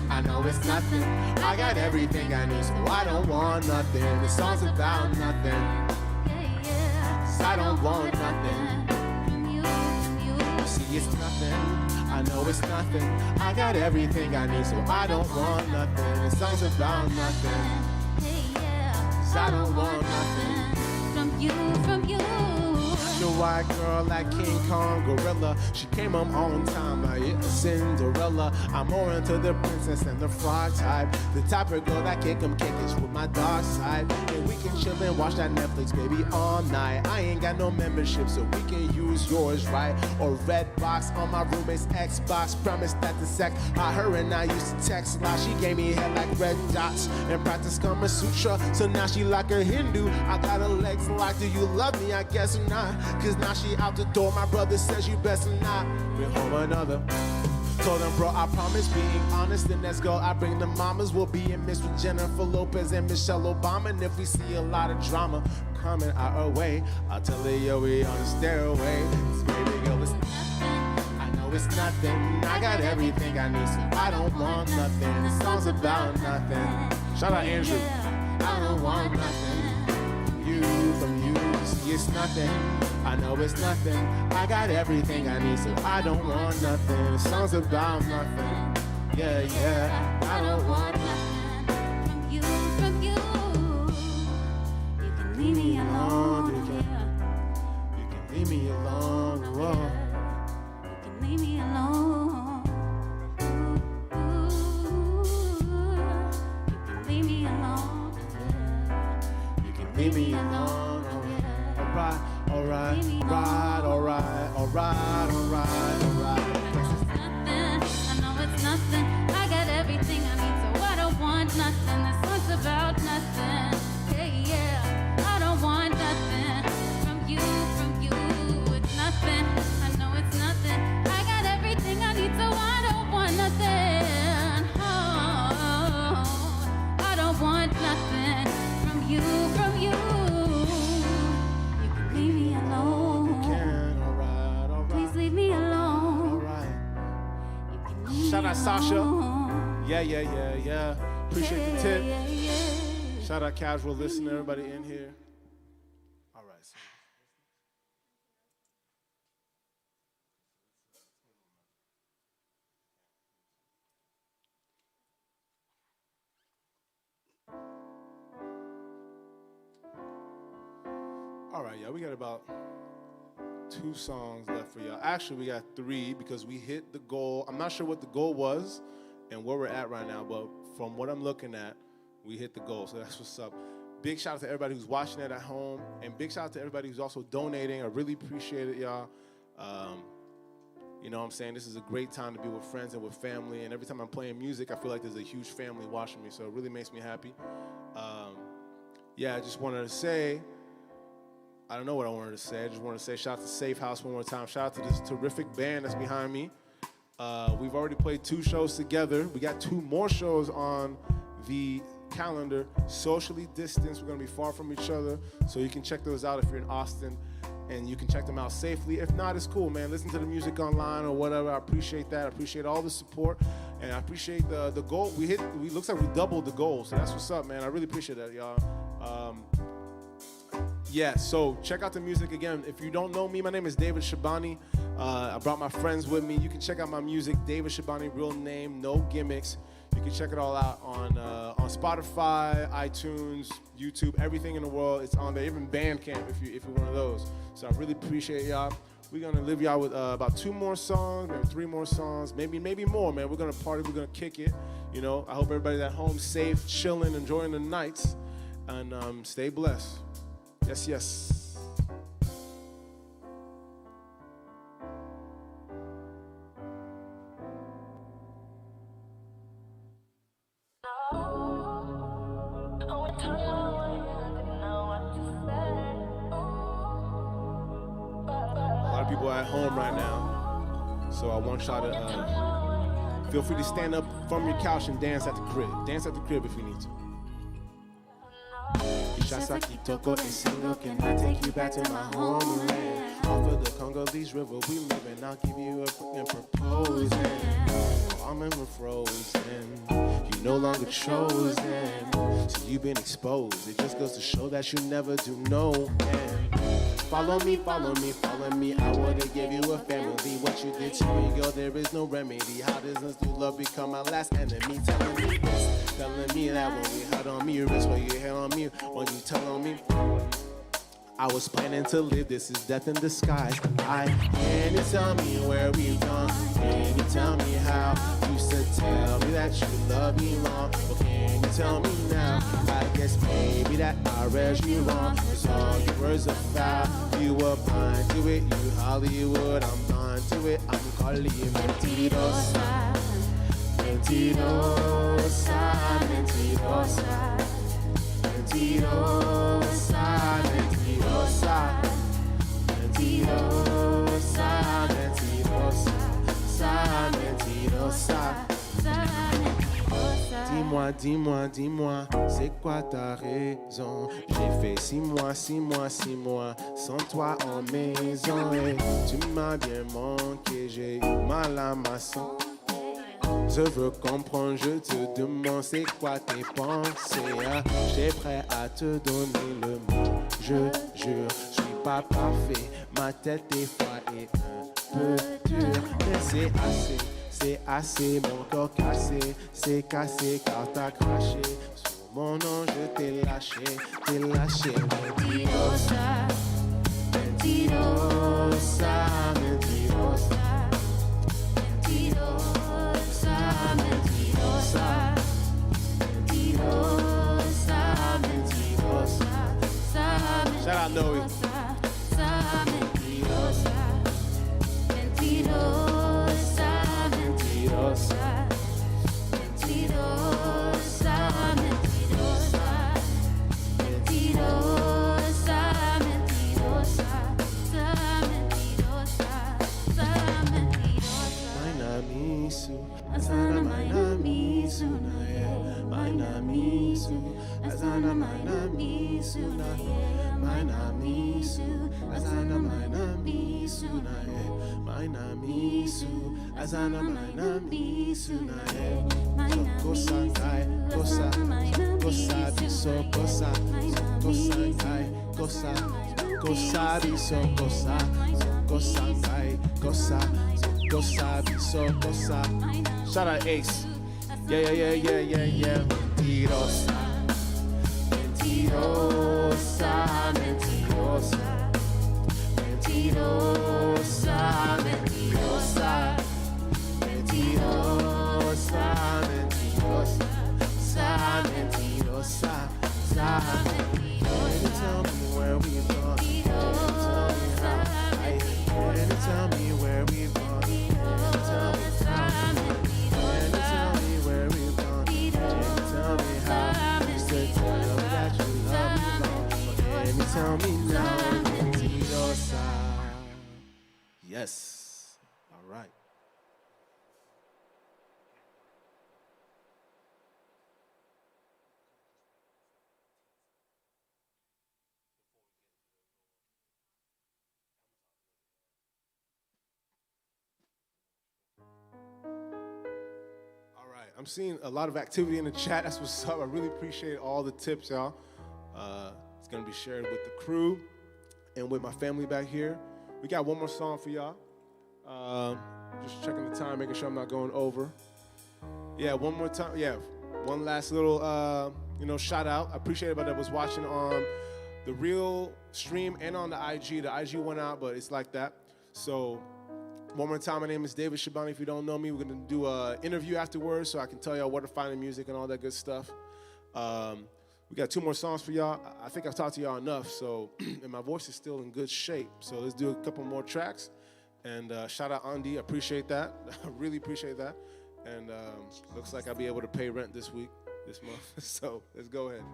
I know it's nothing. I got everything I need, so I don't want nothing. The song's about nothing. I don't want nothing. See, it's nothing. I know it's nothing. I got everything I need, so I don't want nothing. The song's about nothing. I don't want nothing from you. Your white girl like King Kong gorilla. She came home on time like a Cinderella. I'm more into the princess and the frog type. The type of girl that kick 'em kickers with my dark side. And we can chill and watch that Netflix, baby, all night. I ain't got no membership, so we can use yours, right? Or Redbox on my roommate's Xbox. Promise that the sex, her and I used to text a lot. She gave me head like red dots and practice Kama Sutra. So now she like a Hindu. I got her legs locked. Do you love me? I guess not. Cause now she out the door. My brother says you best not bring home another. Told them, bro, I promise being honest. And let's go. I bring the mamas. We'll be in Miss with Jennifer Lopez and Michelle Obama. And if we see a lot of drama coming our way, I'll tell her, yo, we on the stairway. This baby girl is nothing. I know it's nothing. I got everything I need, so I don't want nothing. The song's about nothing. Shout out Andrew. I don't want nothing from you. See, it's nothing. I know it's nothing. I got everything I need, so I don't want nothing. The song's about nothing. Yeah, yeah. I don't want nothing from you, from you. You can leave me alone. You can leave me alone. Whoa. You can leave me alone. You can leave me alone. You can leave me alone. Alright, alright, alright, alright, alright, alright, alright. It's nothing, I know it's nothing. I got everything I need, so I don't want nothing. This song's about nothing. Yeah, yeah. I don't want nothing from you, from you. It's nothing, I know it's nothing. I got everything I need, so I don't want nothing. Oh, I don't want nothing from you, from you. Leave me alone. You can, alright, alright. Please leave me alone. Alright. You can leave Shout me out Sasha. alone. Yeah. Appreciate the tip. Yeah. Shout out casual listener, everybody in here. Alright. All right, y'all, we got about 2 songs left for y'all. Actually, we got 3 because we hit the goal. I'm not sure what the goal was and where we're at right now, but from what I'm looking at, we hit the goal, so that's what's up. Big shout out to everybody who's watching it at home, and big shout out to everybody who's also donating. I really appreciate it, y'all. You know what I'm saying? This is a great time to be with friends and with family, and every time I'm playing music, I feel like there's a huge family watching me, so it really makes me happy. I just wanted to say, I don't know what I wanted to say. I just wanted to say shout out to Safe House one more time. Shout out to this terrific band that's behind me. We've already played 2 shows together. We got 2 more shows on the calendar. Socially distanced. We're going to be far from each other. So you can check those out if you're in Austin. And you can check them out safely. If not, it's cool, man. Listen to the music online or whatever. I appreciate that. I appreciate all the support. And I appreciate the goal. Looks like we doubled the goal. So that's what's up, man. I really appreciate that, y'all. So check out the music again. If you don't know me, my name is David Shabani. I brought my friends with me. You can check out my music, David Shabani, real name, no gimmicks. You can check it all out on Spotify, iTunes, YouTube, everything in the world. It's on there, even Bandcamp if you're one of those. So I really appreciate y'all. We're gonna leave y'all with about 2 more songs, maybe 3 more songs, maybe more, man. We're gonna party, we're gonna kick it. You know, I hope everybody's at home safe, chilling, enjoying the nights, and stay blessed. Yes. A lot of people are at home right now, so I want y'all to feel free to stand up from your couch and dance at the crib. Dance at the crib if you need to. Ishasaki Toko and Singo, can I take you back to my homeland? Off of the Congolese River we live and I'll give you a ring and proposing. I'm in frozen, you no longer chosen, so you've been exposed. It just goes to show that you never do know. Follow me, follow me, follow me. I would've gave you a family. What you did to me, girl, there is no remedy. How does this new love become my last enemy? Telling me this, telling me that when we held on me, wrist where you held on me, when you tell on me. I was planning to live, this is death in disguise. Can you tell me where we've gone? Can you tell me how? You used to tell me that you love me long. Well, can you tell me now? I guess maybe that I read you wrong. 'Cause all your words are foul. You were blind to it, you Hollywood. I'm blind to it, I'm calling you mentirosa. Mentirosa, mentirosa. Mentirosa, mentirosa. Mentirosa, mentirosa. Sa mentirosa. Dis-moi, dis-moi, dis-moi, c'est quoi ta raison? J'ai fait 6 mois, 6 mois, 6 mois sans toi en maison. Et tu m'as bien manqué, j'ai eu mal à ma santé. Je veux comprendre, je te demande c'est quoi tes pensées. J'ai prêt à te donner le mot, je jure. Je suis pas parfait, ma tête des fois est un peu dure. Mais c'est assez, mon corps cassé. C'est cassé car t'as craché. Sur mon nom je t'ai lâché, Mentirosa, mentirosa, mentirosa. Mentirosa, mentirosa, mentirosa, mentirosa, shout out Noe. Mentirosa, mentirosa, mentirosa, mentirosa, mentirosa, mentirosa, mentirosa, Mainamisu, Azana Mainamisu, Mainamisu, Azana Mainamisu, Mainamisu, Azana Mainamisu, Mainamisu, Azana Mainamisu, Kosa, Kosa, Kosa, Biso, Kosa, Kosa, Kosa, Kosa, Biso, Kosa, Kosa, Kosa. Kosa, so kosa. Shout out Ace. Yeah. Mentirosa, mentirosa, mentirosa, mentirosa, mentirosa, mentirosa, mentirosa, sa mentirosa, sa mentirosa. Tell me where we've gone. Tell me how. Can you tell me where we've gone? Tell me now, mentirosa. Yes. All right. All right. I'm seeing a lot of activity in the chat. That's what's up. I really appreciate all the tips, y'all. It's going to be shared with the crew and with my family back here. We got one more song for y'all. Just checking the time, making sure I'm not going over. Yeah, one more time. Yeah, one last little, shout out. I appreciate everybody that was watching on the real stream and on the IG. The IG went out, but it's like that. So one more time, my name is David Shabani. If you don't know me, we're going to do an interview afterwards so I can tell y'all where to find the music and all that good stuff. We got 2 more songs for y'all. I think I've talked to y'all enough, so and my voice is still in good shape. So let's do a couple more tracks. And shout out Andy, I appreciate that. I really appreciate that. And looks like I'll be able to pay rent this month. So let's go ahead.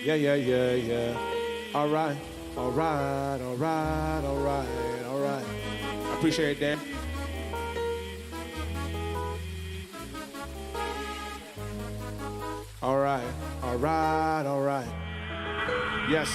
Yeah. All right. I appreciate it, Dan. All right. Yes.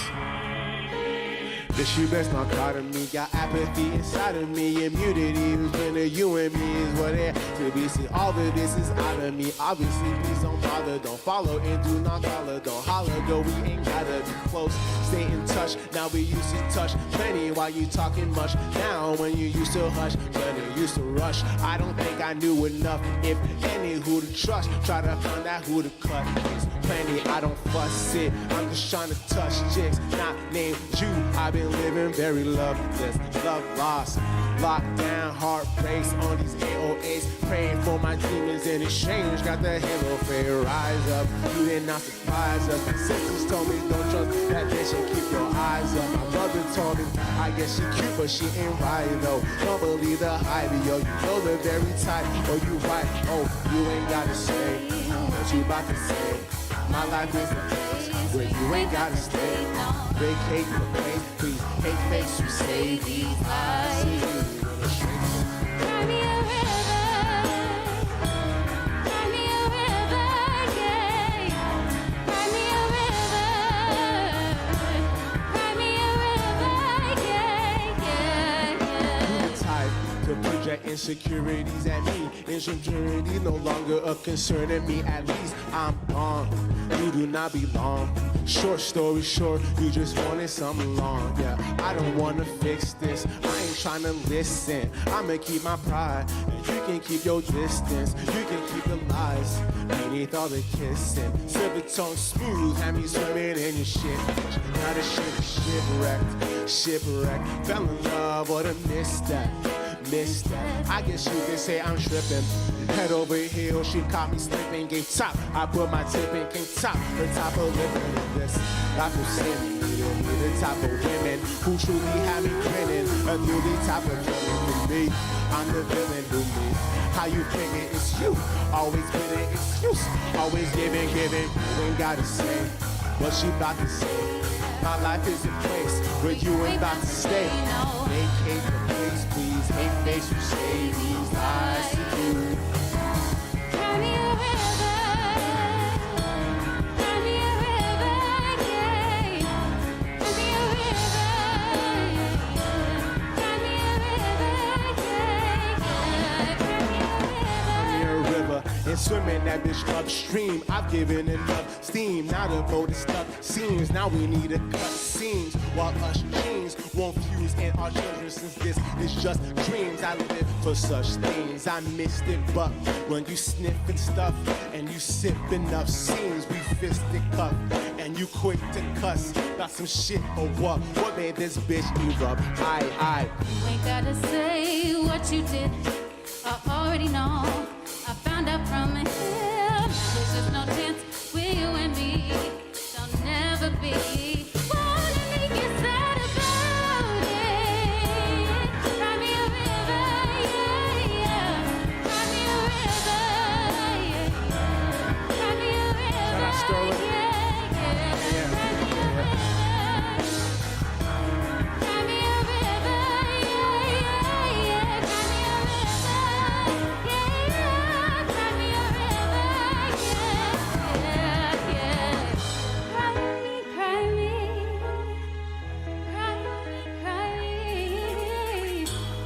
This you best not caught of me. Got apathy inside of me. Immunity between you and me is what it to be. See, all of this is out of me. Obviously, please don't bother. Don't follow and do not follow. Don't holler, though we ain't gotta be close. Stay in touch. Now we used to touch plenty while you talking much. Now when you used to hush, when you used to rush. I don't think I knew enough, if any, who to trust. Try to find out who to cut. It's plenty, I don't fuss it. I'm just trying to touch chicks, not name you. I've been living very loveless, love lost. Locked down, heart breaks on these AOAs. Praying for my demons in exchange. Got the halo fade, rise up. You did not surprise us. Sisters told me don't trust that bitch and keep your eyes up. My mother told me I guess she cute, but she ain't right though. Don't believe the hype, yo. You know the very type, or you right. Oh, you ain't gotta say what you about to say. My life is a place where you ain't gotta stay. Vacate the place, please. Hate face, you save these lives. Cry me a river, cry me a river, yeah. Cry me a river, cry me a river, yeah, yeah. You the type to project insecurities at me. Insecurity no longer a concern at me. At least I'm gone. You do not belong. Short story short, you just wanted something long. Yeah, I don't wanna fix this. I ain't tryna listen. I'ma keep my pride, and you can keep your distance. You can keep the lies beneath all the kissing. Silver tongue smooth, have me swimming in your shit. Now the shit is shipwrecked. Fell in love or to miss that. I guess you could say I'm tripping. Head over heels, she caught me slipping. Gave top, I put my tip in, king top. The top of living in this. I feel sin. The type of women who truly have me grinning. A newly type of villain to me. I'm the villain to me. How you figure it's you? Always been an excuse. Always giving. You ain't gotta say what she about to say. My life is a place where you ain't about to stay. Vacate the place, please. Hate face, you say these lies to you. Cry me a river, cry me a river, yeah. Cry me a river, cry me a river, yeah. Cry me a river. And swimming that bitch upstream. I've given enough steam. Now the boat is stuck seams. Now we need to cut seams while us jeans won't fuse in our children, since this is just dreams. I live for such things. I missed it, but when you sniffing stuff and you sip enough seams, we fisted cuff and you quick to cuss about some shit or what? What made this bitch erupt? I. You ain't gotta say what you did. I already know. I found out from him. There's just no chance with you and me. There'll never be. Wanna make you sad about it. Cry me a river, yeah, yeah. Cry me a river, yeah, yeah. Cry me a river, yeah, yeah. Cry me a river. Cry me a river, yeah, yeah, yeah. Cry me a river, yeah, yeah. Cry me a river, yeah, yeah, yeah. Cry me, cry me. Cry me, cry me.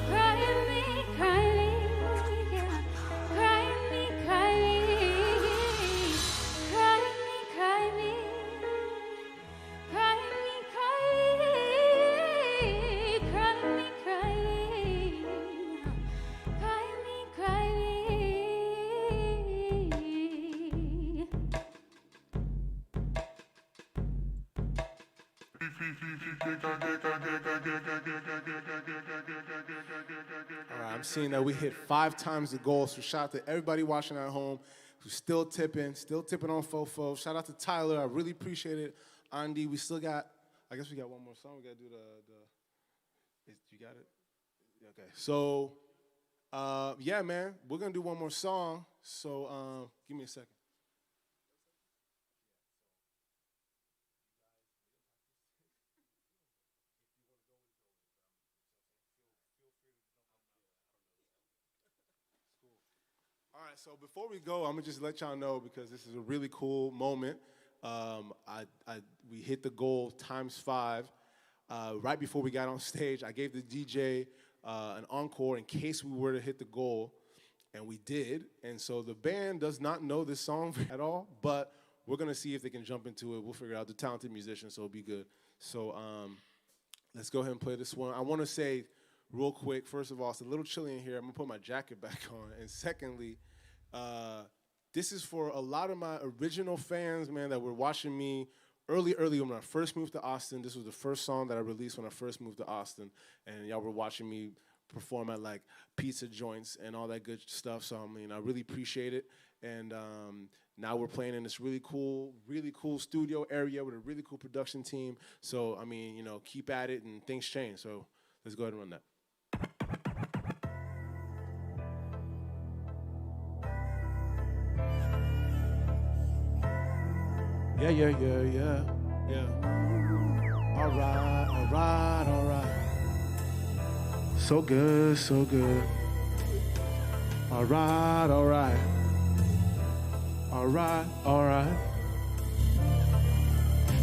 Cry me, cry me, yeah. Cry me, cry me. Cry me, cry me. Cry me, cry me. Cry me, cry me. Cry me, cry me. All right, I'm seeing that we hit 5 times the goal, so shout out to everybody watching at home who's still tipping on Fofo. Shout out to Tyler, I really appreciate it. Andy, we still got, I guess we got one more song. We got to do you got it? Okay, so, yeah, man, we're going to do one more song, so give me a second. All right, so before we go, I'm gonna just let y'all know, because this is a really cool moment. We hit the goal ×5. right before we got on stage, I gave the DJ an encore in case we were to hit the goal, and we did. And so the band does not know this song at all, but we're gonna see if they can jump into it. We'll figure it out. They're talented musicians, so it'll be good. So let's go ahead and play this one. I wanna say real quick, first of all, it's a little chilly in here. I'm gonna put my jacket back on. And secondly, this is for a lot of my original fans, man, that were watching me early when I first moved to Austin. This was the first song that I released when I first moved to Austin. And y'all were watching me perform at like pizza joints and all that good stuff. So, I mean, I really appreciate it. And now we're playing in this really cool studio area with a really cool production team. So, I mean, you know, keep at it and things change. So let's go ahead and run that. Yeah. All right. So good. All right.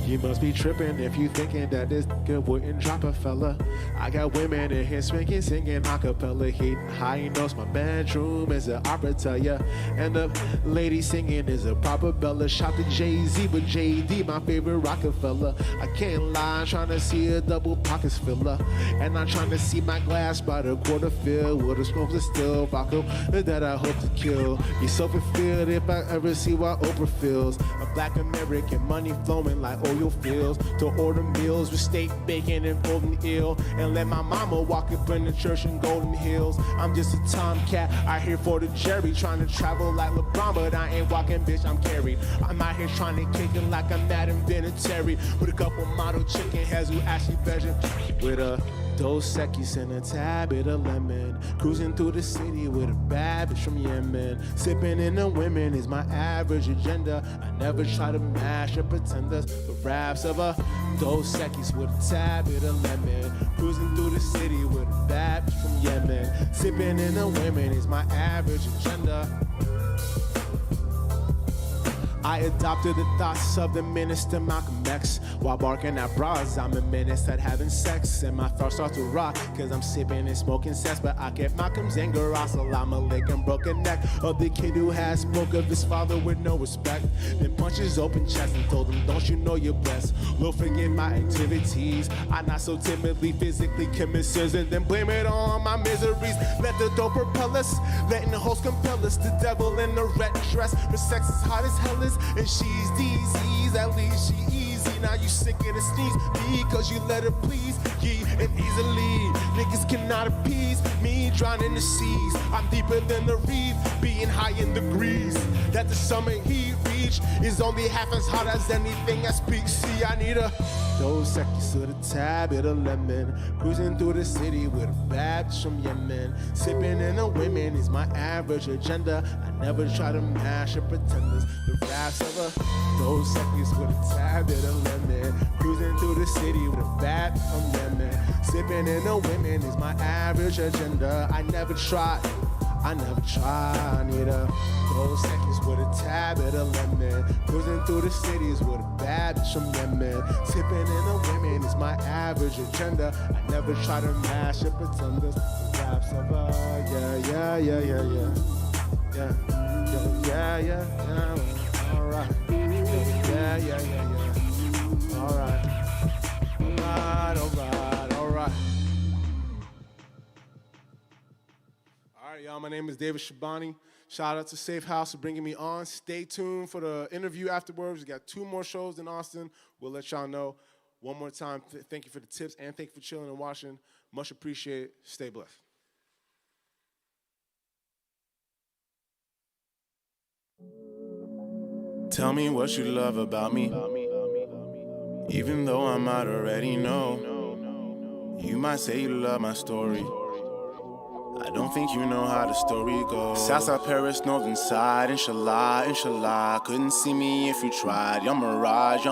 You must be tripping if you thinking that this nigga wouldn't drop a fella. I got women in here swinging, singing acapella, hitting high notes. My bedroom is an opera, tell ya. And the lady singing is a proper Bella. Shout to Jay-Z, but JD, my favorite Rockefeller. I can't lie, I'm trying to see a double pockets filler. And I'm trying to see my glass by the quarter filled with a smoke of still vodka that I hope to kill. Be so fulfilled if I ever see what Oprah feels. A black American, money flowing like oil fields. To order meals with steak, bacon, and golden eel. And let my mama walk up in the church in Golden Hills. I'm just a tomcat out here for the Jerry, trying to travel like LeBron, but I ain't walking, bitch, I'm carried. I'm out here trying to kick it like I'm Madden Vinatieri, with a couple model chicken heads who actually vegan. With a Dos Equis and a tad bit of lemon. Cruising through the city with a bad bitch from Yemen. Sipping in the women is my average agenda. I never try to mash or pretenders. The raps of a Dos Equis with a tad bit of lemon. Cruising through the city with a bad bitch from Yemen. Sipping in the women is my average agenda. I adopted the thoughts of the minister Malcolm X. While barking at bras, I'm a menace at having sex. And my thoughts start to rock, cause I'm sipping and smoking sex. But I kept Malcolm's anger, assalamu alaikum, broken neck of the kid who has spoke of his father with no respect. Then punched his open chest and told him, don't you know you're blessed? Lord, forget my activities. I not so timidly, physically commit sins and then blame it on my miseries. Let the dope propel us, letting the host compel us. The devil in the red dress, but sex is hot as hell is. And she's disease, at least she easy. Now you sick in the sneeze because you let her please ye and easily. Niggas cannot appease me, drown in the seas. I'm deeper than the reef, being high in degrees. That the summer heat reach is only half as hot as anything I speak. See, I need a Dos Equis with a tad bit of lemon. Cruising through the city with a bad bitch from Yemen. Sipping in the women is my average agenda. I never try to mash or pretenders. The raps of a Dos Equis with a tad bit of lemon. Cruising through the city with a bad bitch from Yemen. Sipping in the women is my average agenda. I never try. I need a Dos Equis with a tad bit of lemon. Cruising through the cities with a bad bitch from Yemen. Sipping in the women is my average agenda. I never try to mash up pretenders. The raps of yeah. Alright. Yeah. Alright. Alright, y'all, my name is David Shabani. Shout out to Safe House for bringing me on. Stay tuned for the interview afterwards. We got 2 more shows in Austin. We'll let y'all know. One more time, thank you for the tips and thank you for chilling and watching. Much appreciated. Stay blessed. Tell me what you love about me. Even though I might already know. You might say you love my story. I don't think you know how the story goes. Southside Paris, northern side, inshallah, inshallah. Couldn't see me if you tried. Young mirage,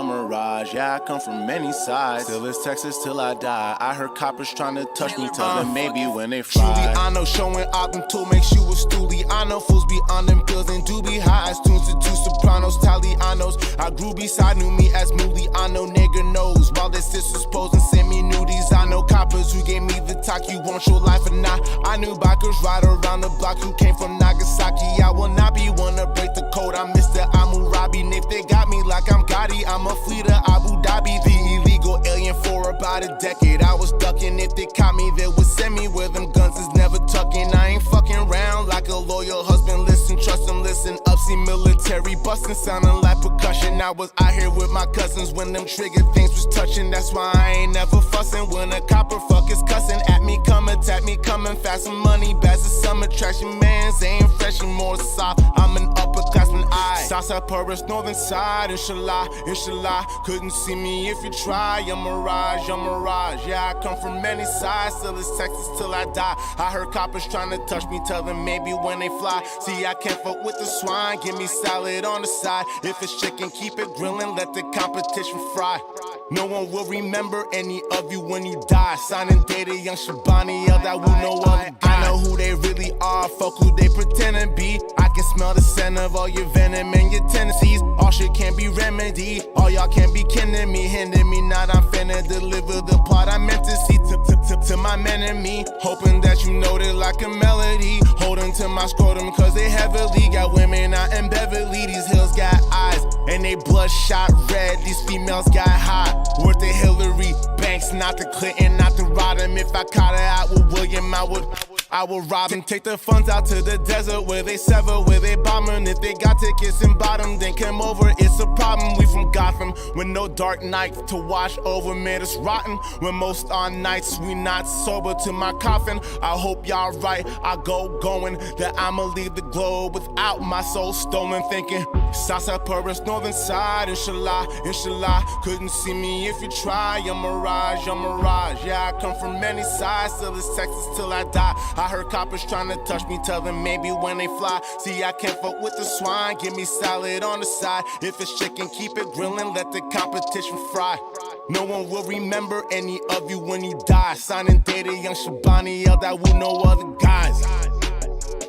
yeah, I come from many sides. Still it's Texas till I die. I heard coppers trying to touch me, tell them maybe when they fly. Truly, I know showing Ogden tool makes you a stoolie. I know fools be on them pills and do be high as tunes to two sopranos, Talianos. I grew beside, knew me as Mooley. I know nigga knows while their sisters pose and send me nudies. I know coppers who gave me the talk. You want your life or not? I knew bikers ride around the block who came from Nagasaki. I will not be one to break the code. I'm Mr. Amurabi. And if they got me like I'm Gotti, I'm a fleet of Abu Dhabi. The illegal alien for about a decade. I was ducking. If they caught me, they would send me where them guns is never tucking. I ain't fucking around like a loyal husband. Listen, trust him, listen up. See military busting, sounding like percussion. I was out here with my cousins when them trigger things was touching. That's why I ain't never fussing. When a copper fuck is cussing at me, come attack me, coming fast. Some money, bass is some attraction. Mans ain't fresh and more soft. I'm an upperclassman. Southside Paris, northern side, inshallah, inshallah. Couldn't see me if you try. I'm mirage, yeah, I come from many sides. Still it's Texas till I die. I heard coppers trying to touch me, tell them maybe when they fly. See, I can't fuck with the swine. Give me salad on the side. If it's chicken, keep it grilling. Let the competition fry. No one will remember any of you when you die. Signing data, young Shabani, that will know other guys. I know who they really are, fuck who they pretend to be. I can smell the scent of all your venom and your tendencies. All shit can't be remedied. All y'all can't be kidding me, hindering me not. I'm finna deliver the plot I meant to see to my men and me. Hoping that you know it like a melody. Holding to my scrotum cause they heavily got women out in Beverly. These hills got eyes and they bloodshot red. These females got hot. Worth the Hillary Banks, not the Clinton, not the Rodham. If I caught her out with William, I would rob and take the funds out to the desert where they sever, where they bombing. If they got tickets and bottom, then come over. It's a problem. We from Gotham with no dark nights to wash over. Made us rotten. When most are nights we not sober to my coffin. I hope y'all right. I going that I'ma leave the globe without my soul stolen. Thinking Southside Paris, northern side, inshallah, inshallah. Couldn't see me if you try. I'm mirage, yeah, I come from many sides. Still it's Texas till I die. I heard coppers trying to touch me, tell them maybe when they fly. See, I can't fuck with the swine. Give me salad on the side. If it's chicken, keep it grilling. Let the competition fry. No one will remember any of you when you die. Signing data, young Shabani, that will know other guys.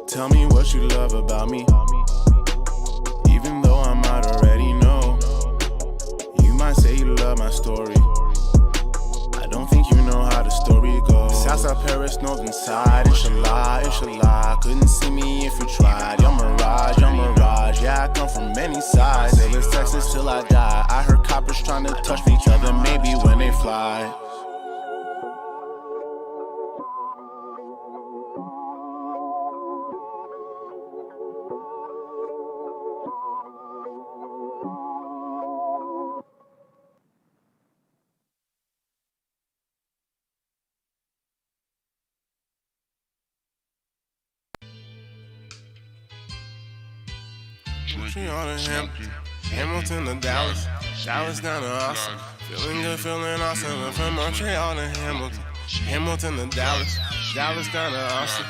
Tell me what you love about me. Even though I might already know. You might say you love my story. I don't think you know how the story goes. Southside Paris, northern side, inshallah, inshallah. Couldn't see me if you tried. You're mirage, yeah, I come from many sides. Still it's Texas till I die. I heard coppers trying to touch me, tell them maybe when they fly. Hamilton to Dallas, Dallas kinda awesome. Feeling good, feeling awesome. From Montreal to Hamilton, Hamilton to Dallas, Dallas kinda awesome.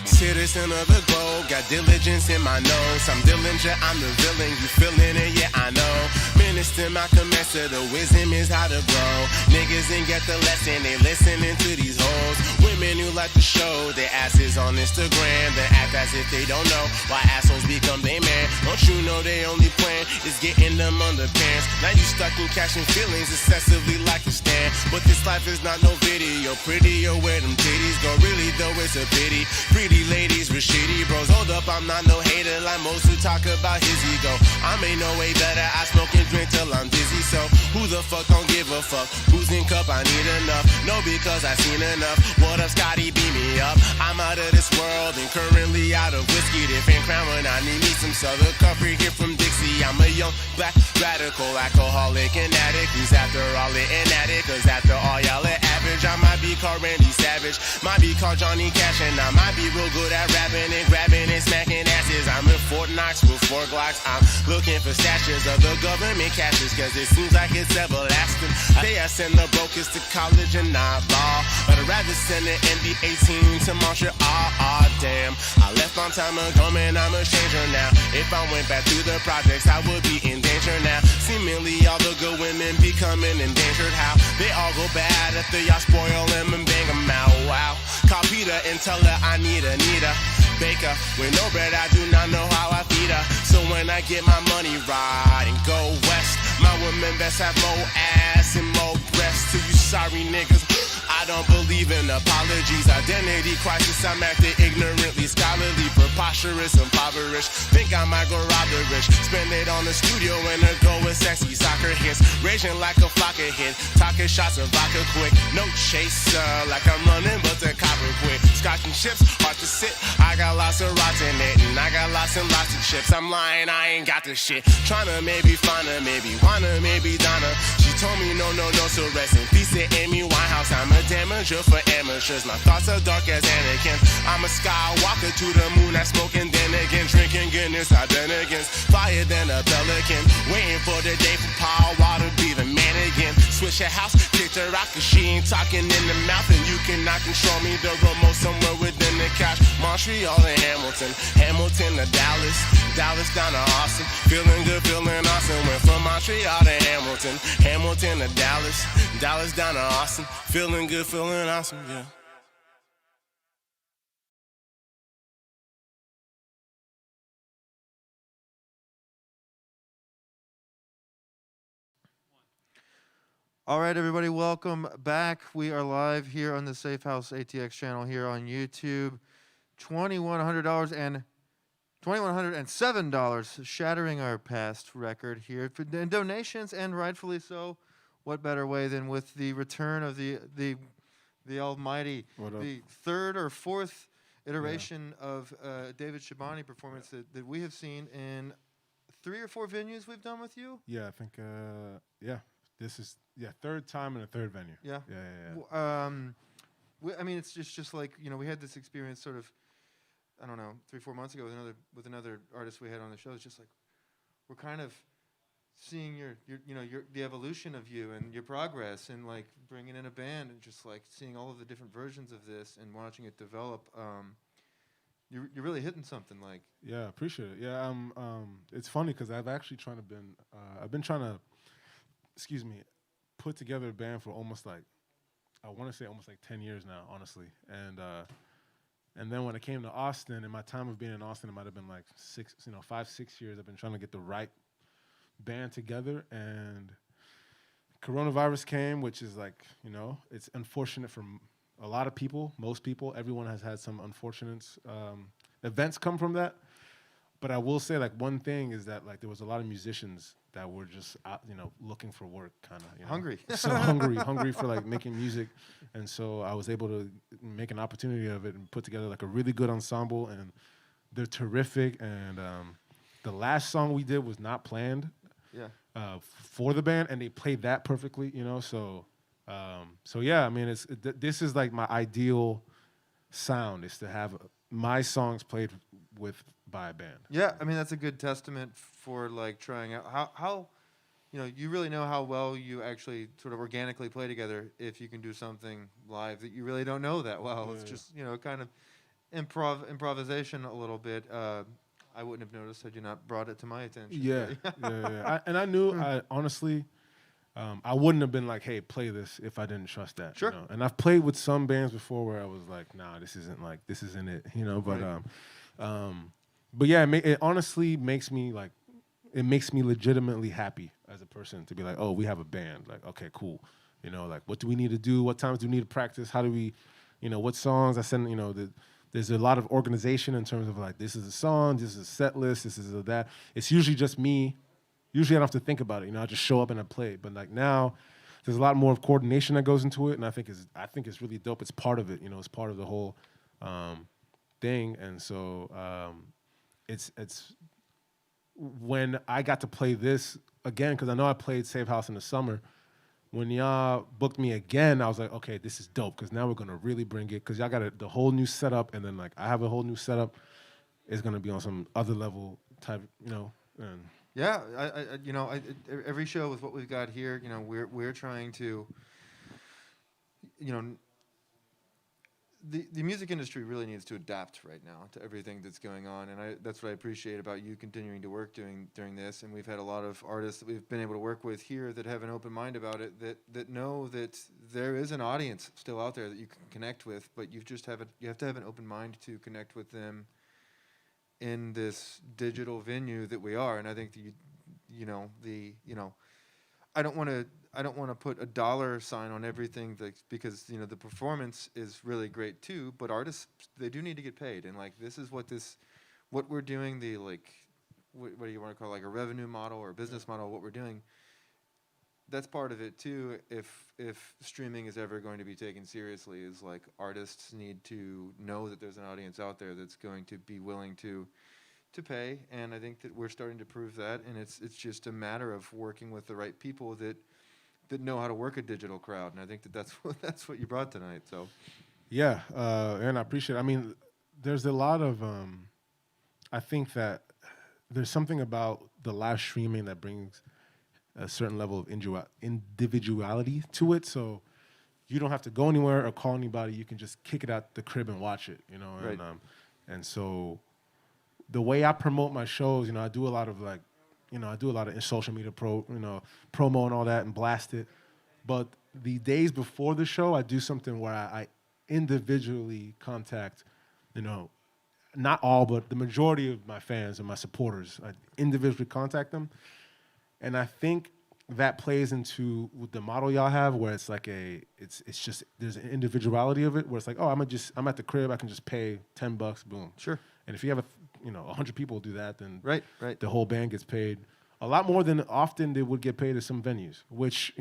Citizen of the globe, got diligence in my nose. I'm Dillinger, I'm the villain, you feeling it, yeah I know. Minister, my commencer, the wisdom is how to grow. Niggas ain't get the lesson, they listening to these hoes. Women who like to show their asses on Instagram, then act as if they don't know why assholes become they man. Don't you know they only plan is getting them underpants? Now you stuck in catching feelings excessively like a stand. But this life is not no video, prettier where them titties go. Really though it's a pity, pretty ladies with shitty bros. Hold up, I'm not no hater like most who talk about his ego. I'm ain't no way better, I smoke and drink till I'm dizzy. So who the fuck don't give a fuck? Who's in cup, I need enough. No, because I seen enough. What up, Scotty, beat me up. I'm out of this world and currently out of whiskey. Different crown when I need me some Southern Comfrey here from Dixie. I'm a young black radical, alcoholic and addict. Who's after all it and addict? Cause after all y'all are average. I might be called Randy Savage, might be called Johnny Cash, and I might be real good at rapping and grabbing and smacking asses. I'm in Fort Knox with 4 Glocks. I'm looking for stashes of the government caches, cause it seems like it's everlasting. They are send the brokers to college and not law, but I'd rather send an NBA team to Montreal. Damn, I left long time ago, man, I'm a stranger now. If I went back through the projects, I would be in danger now. Seemingly all the good women becoming endangered. How they all go bad after y'all spoil them and bang them out. Wow, call Peter and tell her I need a baker. With no bread, I do not know how I feed her. So when I get my money right and go west, my women best have more ass and more breasts. To you sorry niggas, I don't believe in apologies. Identity crisis, I'm acting ignorantly, scholarly, preposterous, impoverished. Think I might go rob the rich, spend it on the studio and a go with sexy soccer hits. Raging like a flock of hit, talking shots of vodka quick. No chaser, like I'm running, but the copper quick. Scotch and chips, hard to sit. I got lots of rocks in it, and I got lots and lots of chips. I'm lying, I ain't got the shit. Tryna maybe find her, maybe wanna, maybe Donna. She told me no, so rest in peace to Amy Winehouse. I'm a damager for amateurs. My thoughts are dark as Anakin. I'm a skywalker to the moon. I smoke and then again, drinking Guinness. I've been against fire than a pelican. Waiting for the day for Power to be the man again. Switch her house, kicked her out 'cause she ain't talking in the mouth. And you cannot control me. The remote somewhere within the couch. Montreal to Hamilton, Hamilton to Dallas, Dallas down to Austin. Feeling good, feeling awesome. Went from Montreal to Hamilton, Hamilton to Dallas, Dallas down to Austin. Feeling good, feeling awesome, yeah. All right, everybody, welcome back. We are live here on the Safe House ATX channel here on YouTube. $2,100 and $2,107, shattering our past record here for donations, and rightfully so. What better way than with the return of the almighty, the third or fourth iteration of David Shabani performance that we have seen in 3 or 4 venues we've done with you? Yeah, I think, This is, third time in a third venue. Yeah. Yeah. I mean, it's just like, we had this experience sort of, I don't know, 3-4 months ago with another artist we had on the show. It's just like, we're kind of seeing your the evolution of you and your progress, and like bringing in a band and just like seeing all of the different versions of this and watching it develop. You're really hitting something, like. Yeah, appreciate it. Yeah, it's funny because I've been trying to, put together a band for almost like, I want to say almost like 10 years now, honestly. And then when it came to Austin, in my time of being in Austin, it might have been like 5-6 years. I've been trying to get the right band together, and coronavirus came, which is like, it's unfortunate for a lot of people, most people. Everyone has had some unfortunate events come from that. But I will say, like, one thing is that, like, there was a lot of musicians that were just out, looking for work, kind of, hungry. So hungry for like making music, and so I was able to make an opportunity of it and put together like a really good ensemble, and they're terrific. And the last song we did was not planned, for the band, and they played that perfectly, So yeah, I mean, this is like my ideal sound, is to have my songs played by a band. Yeah, I mean, that's a good testament for like trying out how you really know how well you actually sort of organically play together if you can do something live that you really don't know that well. Yeah, it's just kind of improvisation a little bit. I wouldn't have noticed had you not brought it to my attention. Yeah. I knew, honestly, I wouldn't have been like, hey, play this if I didn't trust that. Sure. And I've played with some bands before where I was like, nah, this isn't it, but Right. But yeah, it honestly makes me like, it makes me legitimately happy as a person to be like, oh, we have a band. Like, okay, cool. Like, what do we need to do? What times do we need to practice? How do we, what songs I send, there's a lot of organization in terms of like, this is a song, this is a set list, this is a that. It's usually just me. Usually I don't have to think about it. I just show up and I play. But like now, there's a lot more of coordination that goes into it, and I think it's really dope. It's part of it. It's part of the whole thing. And so it's when I got to play this again, because I know I played Safe House in the summer. When y'all booked me again, I was like, okay, this is dope, because now we're gonna really bring it, because y'all got the whole new setup, and then like I have a whole new setup. It's gonna be on some other level type, and Yeah, every show with what we've got here, we're trying to, you know, the music industry really needs to adapt right now to everything that's going on, and that's what I appreciate about you continuing to work during this. And we've had a lot of artists that we've been able to work with here that have an open mind about it, that know that there is an audience still out there that you can connect with, but you have to have an open mind to connect with them in this digital venue that we are. And I think I don't want to put a dollar sign on everything because the performance is really great too, but artists, they do need to get paid. And like this is what we're doing, the what do you want to call it, like a revenue model or a business model, what we're doing. That's part of it too. If streaming is ever going to be taken seriously, is like artists need to know that there's an audience out there that's going to be willing to pay, and I think that we're starting to prove that. And it's just a matter of working with the right people that know how to work a digital crowd. And I think that's what you brought tonight. So Yeah, and I appreciate it. I mean, there's a lot of I think that there's something about the live streaming that brings a certain level of individuality to it. So you don't have to go anywhere or call anybody. You can just kick it out the crib and watch it, And, Right. And so the way I promote my shows, I do a lot of social media promo and all that and blast it. But the days before the show, I do something where I individually contact, not all, but the majority of my fans and my supporters. I individually contact them. And I think that plays into the model y'all have, where it's like it's just there's an individuality of it, where it's like, oh, I'm at the crib, I can just pay $10, boom. Sure. And if you have 100 people do that, then Right. the whole band gets paid a lot more than often they would get paid at some venues. Which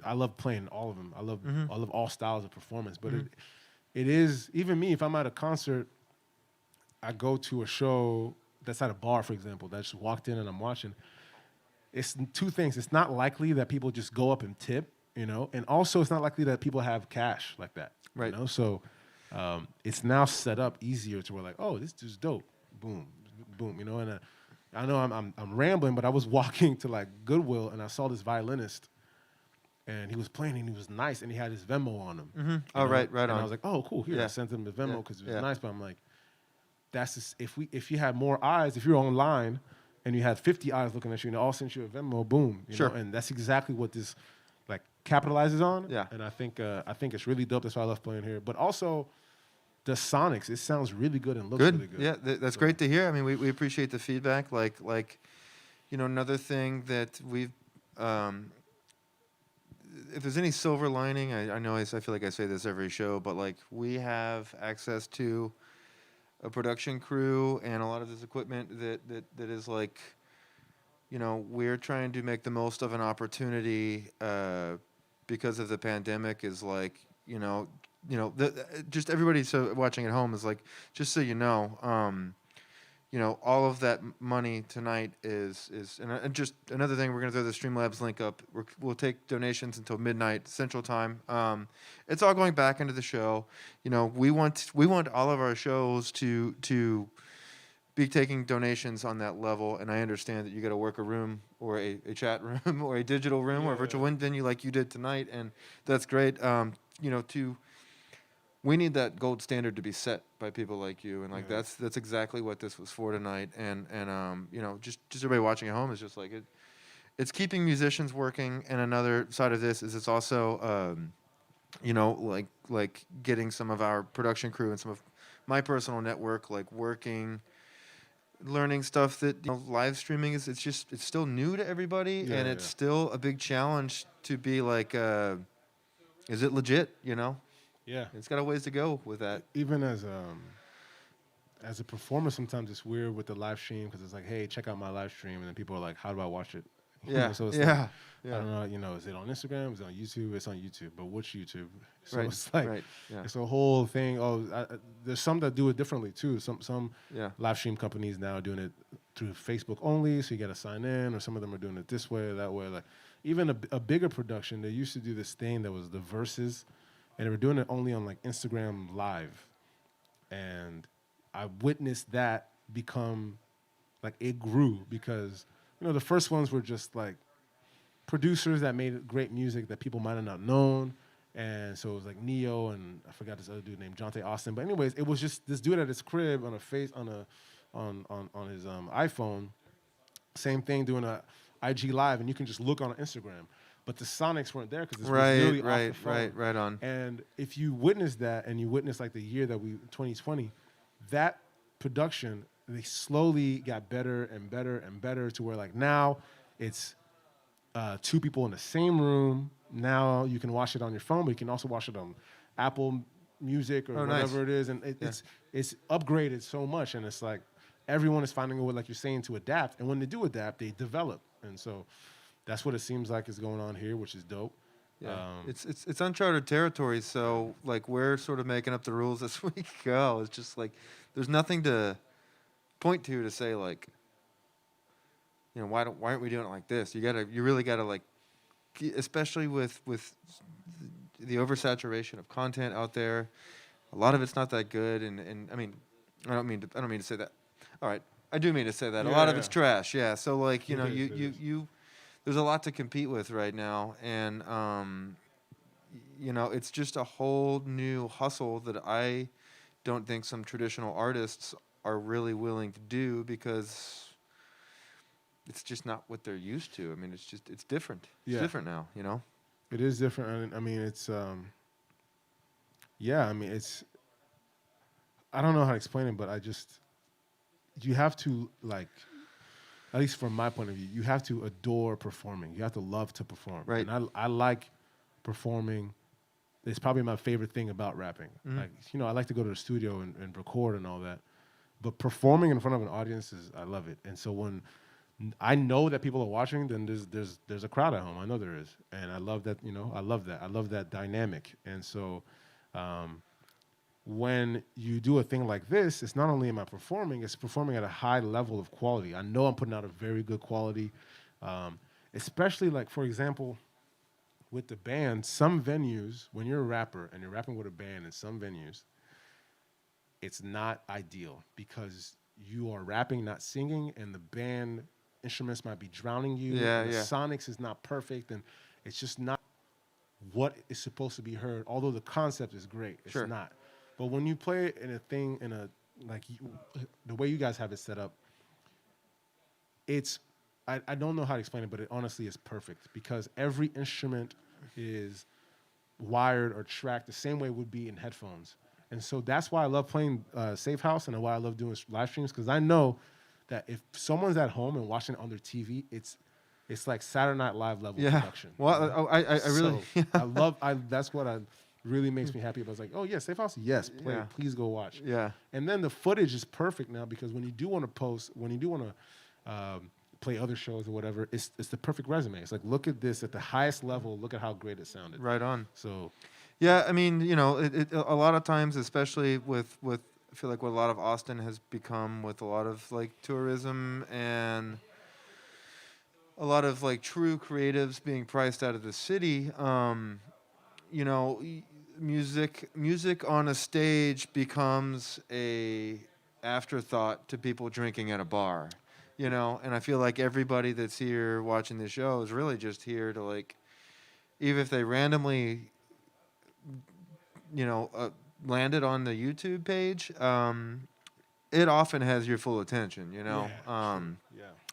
I love playing all of them. I love all styles of performance, but it is, even me, if I'm at a concert, I go to a show that's at a bar, for example, that I just walked in and I'm watching. It's two things. It's not likely that people just go up and tip, and also it's not likely that people have cash like that, Right. So it's now set up easier to where like, oh, this dude's dope, boom, boom, And I know I'm rambling, but I was walking to like Goodwill and I saw this violinist, and he was playing and he was nice and he had his Venmo on him. Mm-hmm. you Oh, know? right And on. I was like, oh, cool. Here, Yeah. I sent him the Venmo Yeah. because it was Yeah. nice. But I'm like, that's just, if you had more eyes, if you're online and you had 50 eyes looking at you and they all sent you a Venmo, boom. Sure. And that's exactly what this like capitalizes on. Yeah. And I think it's really dope. That's why I love playing here. But also the sonics, it sounds really good and looks Good. really good. Yeah, that's great to hear. I mean, we appreciate the feedback. Like another thing that we've, if there's any silver lining, I know I feel like I say this every show, but like we have access to a production crew and a lot of this equipment that is like, we're trying to make the most of an opportunity because of the pandemic. Is like, just everybody watching at home is like, just so all of that money tonight is and just another thing, we're gonna throw the Streamlabs link up. We'll take donations until midnight Central Time. It's all going back into the show. We want all of our shows to be taking donations on that level, and I understand that you got to work a room or a chat room or a digital room or a virtual venue like you did tonight, and that's great. We need that gold standard to be set by people like you, and like that's exactly what this was for tonight. And just everybody watching at home is just like it's keeping musicians working. And another side of this is it's also like getting some of our production crew and some of my personal network like working, learning stuff that live streaming is. It's still new to everybody, and it's still a big challenge to be like, is it legit? Yeah. It's got a ways to go with that. Even as a performer, sometimes it's weird with the live stream because it's like, hey, check out my live stream, and then people are like, how do I watch it? Yeah. So it's yeah. like, I don't know, is it on Instagram? Is it on YouTube? It's on YouTube, but which YouTube? So Right. it's like, Right. Yeah. it's a whole thing. There's some that do it differently too. Some Yeah. live stream companies now are doing it through Facebook only, so you got to sign in, or some of them are doing it this way or that way. Like even a bigger production, they used to do this thing that was the Versus, and they were doing it only on like Instagram Live, and I witnessed that become like it grew because the first ones were just like producers that made great music that people might have not known. And so it was like Neo and I forgot this other dude named Jonte Austin. But anyways, it was just this dude at his crib on his iPhone. Same thing doing a IG live, and you can just look on Instagram. But the sonics weren't there because it was really off the phone. Right on. And if you witness that, and you witness like the year that 2020, that production, they slowly got better and better and better to where like now it's two people in the same room. Now you can watch it on your phone, but you can also watch it on Apple Music or whatever it is, and it's upgraded so much, and it's like everyone is finding a way, like you're saying, to adapt. And when they do adapt, they develop, and so that's what it seems like is going on here, which is dope. Yeah, it's uncharted territory. So like we're sort of making up the rules as we go. It's just like there's nothing to point to say like, why aren't we doing it like this? You really gotta like, especially with the oversaturation of content out there. A lot of it's not that good, and I mean, I don't mean to say that. All right, I do mean to say that. A lot of it's trash. Yeah, so like you there's a lot to compete with right now, and it's just a whole new hustle that I don't think some traditional artists are really willing to do because it's just not what they're used to. I mean, it's different. It's different now, It is different. I mean, it's it's, I don't know how to explain it, but you have to, like, at least from my point of view, you have to adore performing. You have to love to perform. Right. And I like performing. It's probably my favorite thing about rapping. Mm-hmm. Like, I like to go to the studio and record and all that. But performing in front of an audience I love it. And so when I know that people are watching, then there's a crowd at home. I know there is. And I love that, I love that. I love that dynamic. And so when you do a thing like this, it's not only am I performing, it's performing at a high level of quality. I know I'm putting out a very good quality, especially like, for example, with the band, some venues, when you're a rapper and you're rapping with a band in some venues, it's not ideal because you are rapping, not singing, and the band instruments might be drowning you. Yeah, and the sonics is not perfect, and it's just not what is supposed to be heard. Although the concept is great, it's not. But when you play it in a thing, the way you guys have it set up, I don't know how to explain it, but it honestly is perfect because every instrument is wired or tracked the same way it would be in headphones. And so that's why I love playing Safe House and why I love doing live streams, because I know that if someone's at home and watching it on their TV, it's like Saturday Night Live level production. Well, I really... That's what really makes me happy about. It's like, oh, yeah, Safe House? Yes, play it. Please go watch. Yeah. And then the footage is perfect now because when you do want to play other shows or whatever, it's the perfect resume. It's like, look at this at the highest level. Look at how great it sounded. Right on. So... Yeah, I mean, a lot of times, especially with I feel like what a lot of Austin has become with a lot of like tourism and a lot of like true creatives being priced out of the city, music on a stage becomes a afterthought to people drinking at a bar, and I feel like everybody that's here watching this show is really just here to like, even if they randomly landed on the YouTube page, it often has your full attention,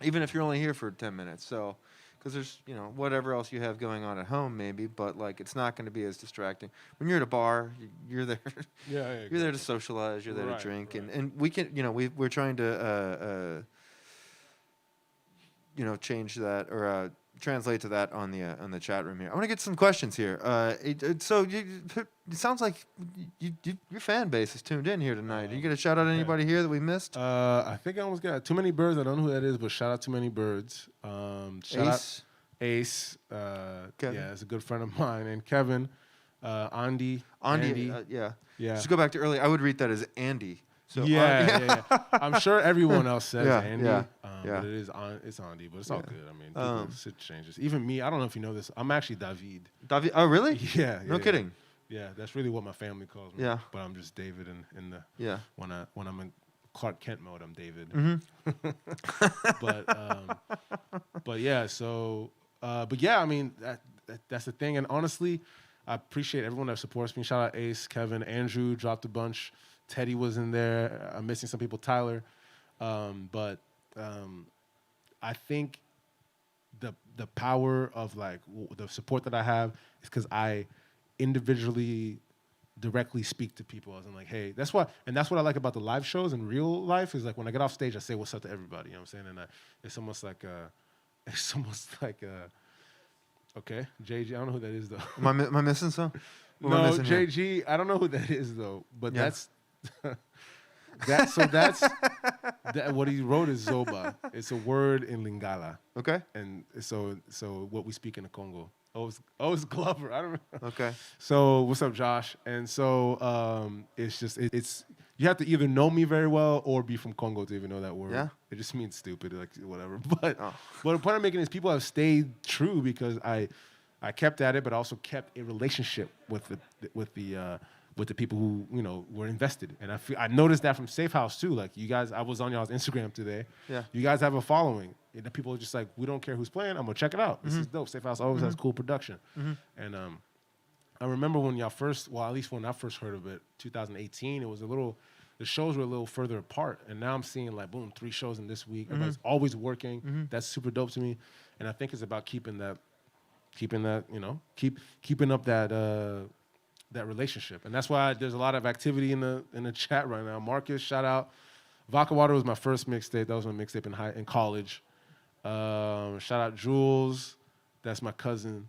even if you're only here for 10 minutes. So, because there's, whatever else you have going on at home maybe, but like, it's not going to be as distracting. When you're at a bar, you're there. You're there to socialize, you're there to drink. Right. And we can, we're trying to, change that or, translate to that on the chat room here. I want to get some questions here. It sounds like your fan base is tuned in here tonight. You get a shout out to anybody here that we missed? I think I almost got Too Many Birds. I don't know who that is, but shout out Too Many Birds. Shout out Ace. Yeah, it's a good friend of mine. And Kevin, Andy. Yeah. Just go back to earlier. I would read that as Andy. So yeah. I'm sure everyone else says Andy. Yeah. But it's Andy, but it's all good. I mean, shit changes. Even me, I don't know if you know this. I'm actually David. David? Oh, really? Yeah. No kidding. Yeah, that's really what my family calls me. Yeah. But I'm just David when I'm in Clark Kent mode. I'm David. Mm-hmm. But yeah. So, but yeah. I mean, that's the thing. And honestly, I appreciate everyone that supports me. Shout out Ace, Kevin, Andrew dropped a bunch. Teddy was in there. I'm missing some people. Tyler, but I think the power of like the support that I have is because I individually directly speak to people. I was like, hey, that's what I like about the live shows in real life is like when I get off stage, I say what's up to everybody. You know what I'm saying? And it's almost like okay, JG. I don't know who that is though. Am I missing some? What am I No, missing here? JG. I don't know who that is though. But Yeah. that's that. What he wrote is Zoba. It's a word in Lingala, Okay. and so what we speak in the Congo. It's Glover. I don't know. Okay. So what's up, Josh? And so it's just it's you have to either know me very well or be from Congo to even know that word. Yeah. It just means stupid, like whatever. But Oh. but the point I'm making is people have stayed true because I kept at it, but also kept a relationship with the people who were invested. And I noticed that from Safe House too. Like you guys, I was on y'all's Instagram today. Yeah. You guys have a following. And the people are just like, we don't care who's playing. I'm gonna check it out. This is dope. Safe House always has cool production. And I remember when y'all first, well, at least when I first heard of it, 2018, it was the shows were a little further apart. And now I'm seeing like, boom, 3 shows in this week. Everybody's always working. That's super dope to me. And I think it's about keeping up that relationship. And that's why there's a lot of activity in the chat right now. Marcus, shout out. Vodka Water was my first mixtape. That was my mixtape in college. Shout out Jules. That's my cousin.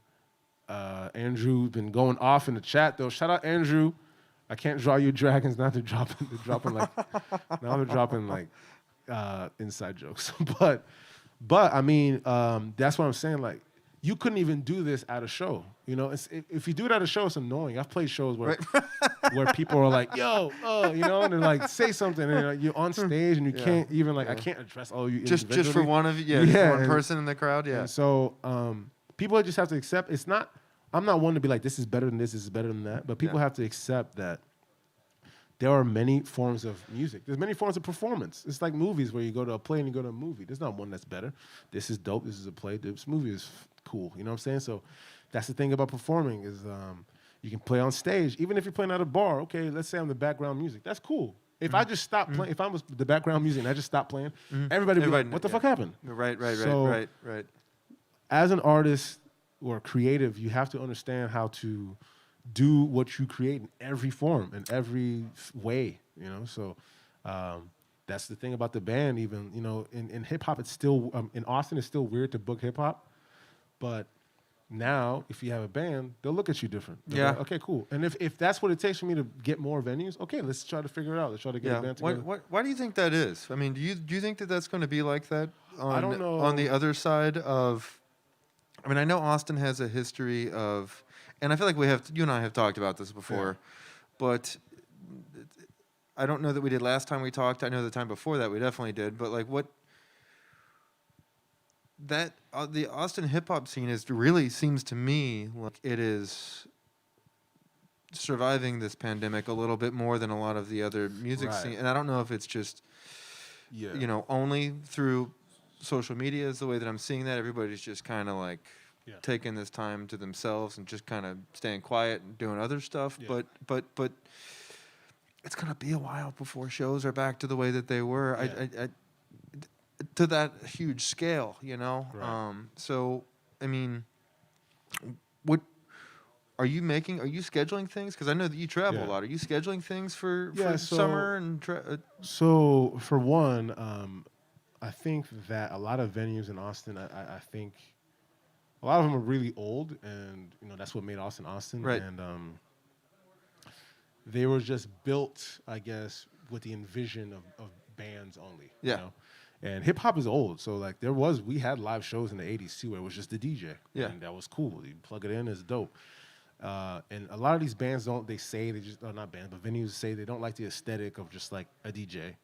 Andrew been going off in the chat though. Shout out Andrew. I can't draw you dragons. Now they're dropping like inside jokes. but I mean, that's what I'm saying. Like you couldn't even do this at a show. If you do it at a show, it's annoying. I've played shows where where people are like, "Yo, and they're like, say something," and you're on stage and you can't even I can't address all you Just for individually. one of you, one person in the crowd, yeah. And so people just have to accept. It's not. I'm not one to be like, this is better than this is better than that. But people have to accept that there are many forms of music. There's many forms of performance. It's like movies where you go to a play and you go to a movie. There's not one that's better. This is dope. This is a play. This movie is cool. You know what I'm saying? So that's the thing about performing is you can play on stage. Even if you're playing at a bar, okay, let's say I'm the background music. That's cool. If I just stopped playing, if I was the background music and I just stopped playing, everybody would be like, what the fuck happened? Right. As an artist or creative, you have to understand how to do what you create in every form, in every way, So that's the thing about the band. Even in hip hop, it's still in Austin. It's still weird to book hip hop, but now if you have a band, they'll look at you different. They'll be like, okay, cool. And if that's what it takes for me to get more venues, okay, let's try to figure it out. Let's try to get a band together. Why do you think that is? I mean, do you think that that's going to be like that? I don't know. On the other side of, I mean, I know Austin has a history of, and I feel like you and I have talked about this before, but I don't know that we did last time we talked. I know the time before that we definitely did, but like the Austin hip hop scene really seems to me like it is surviving this pandemic a little bit more than a lot of the other music scene. And I don't know if it's just only through social media is the way that I'm seeing that. Everybody's just kind of like taking this time to themselves and just kind of staying quiet and doing other stuff. Yeah. But it's gonna be a while before shows are back to the way that they were. I to that huge scale, Right. So I mean, what are you making? Are you scheduling things? Because I know that you travel a lot. Are you scheduling things for summer and? So for one, I think that a lot of venues in Austin, I think a lot of them are really old, and that's what made Austin Austin. Right. And they were just built, I guess, with the envision of bands only. Yeah. And hip hop is old, so like we had live shows in the '80s too, where it was just the DJ. Yeah. And that was cool. You plug it in, it's dope. And a lot of these bands not bands, but venues say they don't like the aesthetic of just like a DJ